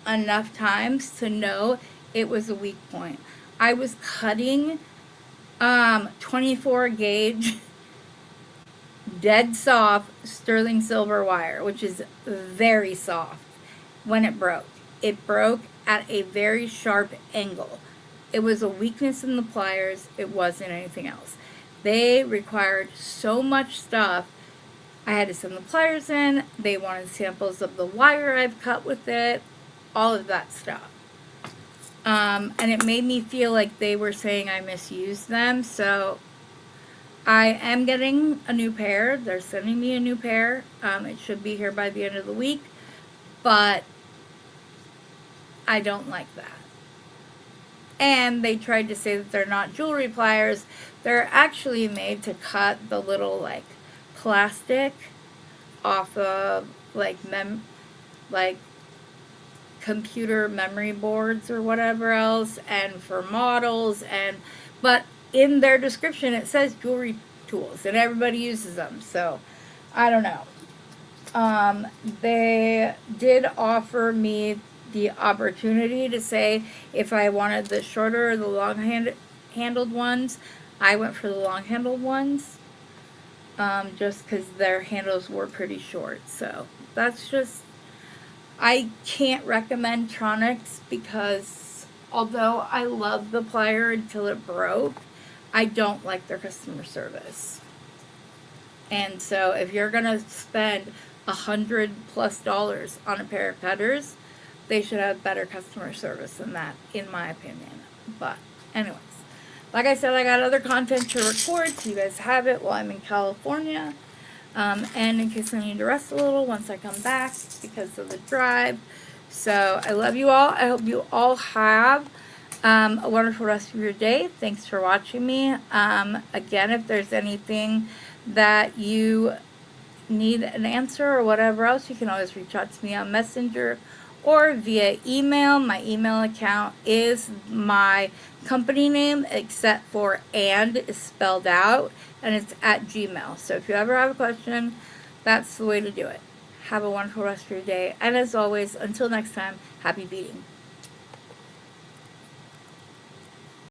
enough times to know it was a weak point. I was cutting 24 gauge dead soft sterling silver wire, which is very soft. When it broke at a very sharp angle. It was a weakness in the pliers. It wasn't anything else. They required so much stuff. I had to send the pliers in. They wanted samples of the wire I've cut with it, all of that stuff. And it made me feel like they were saying I misused them. So I am getting a new pair. They're sending me a new pair. It should be here by the end of the week. But I don't like that. And they tried to say that they're not jewelry pliers. They're actually made to cut the little, like, plastic off of, like computer memory boards or whatever else, and for models. But in their description it says jewelry tools, and everybody uses them. So I don't know. They did offer me the opportunity to say if I wanted the shorter or the long handled ones. I went for the long handled ones, just because their handles were pretty short. So that's just, I can't recommend Tronics because although I love the plier until it broke, I don't like their customer service. And so if you're gonna spend $100+ on a pair of cutters, they should have better customer service than that, in my opinion. But anyways, like I said, I got other content to record, so you guys have it while I'm in California. And in case I need to rest a little once I come back because of the drive. So I love you all. I hope you all have a wonderful rest of your day. Thanks for watching me. Again, if there's anything that you need an answer or whatever else, you can always reach out to me on Messenger or via email. My email account is my company name, except for "and" is spelled out, and it's at Gmail. So if you ever have a question, that's the way to do it. Have a wonderful rest of your day. And as always, until next time, happy beading.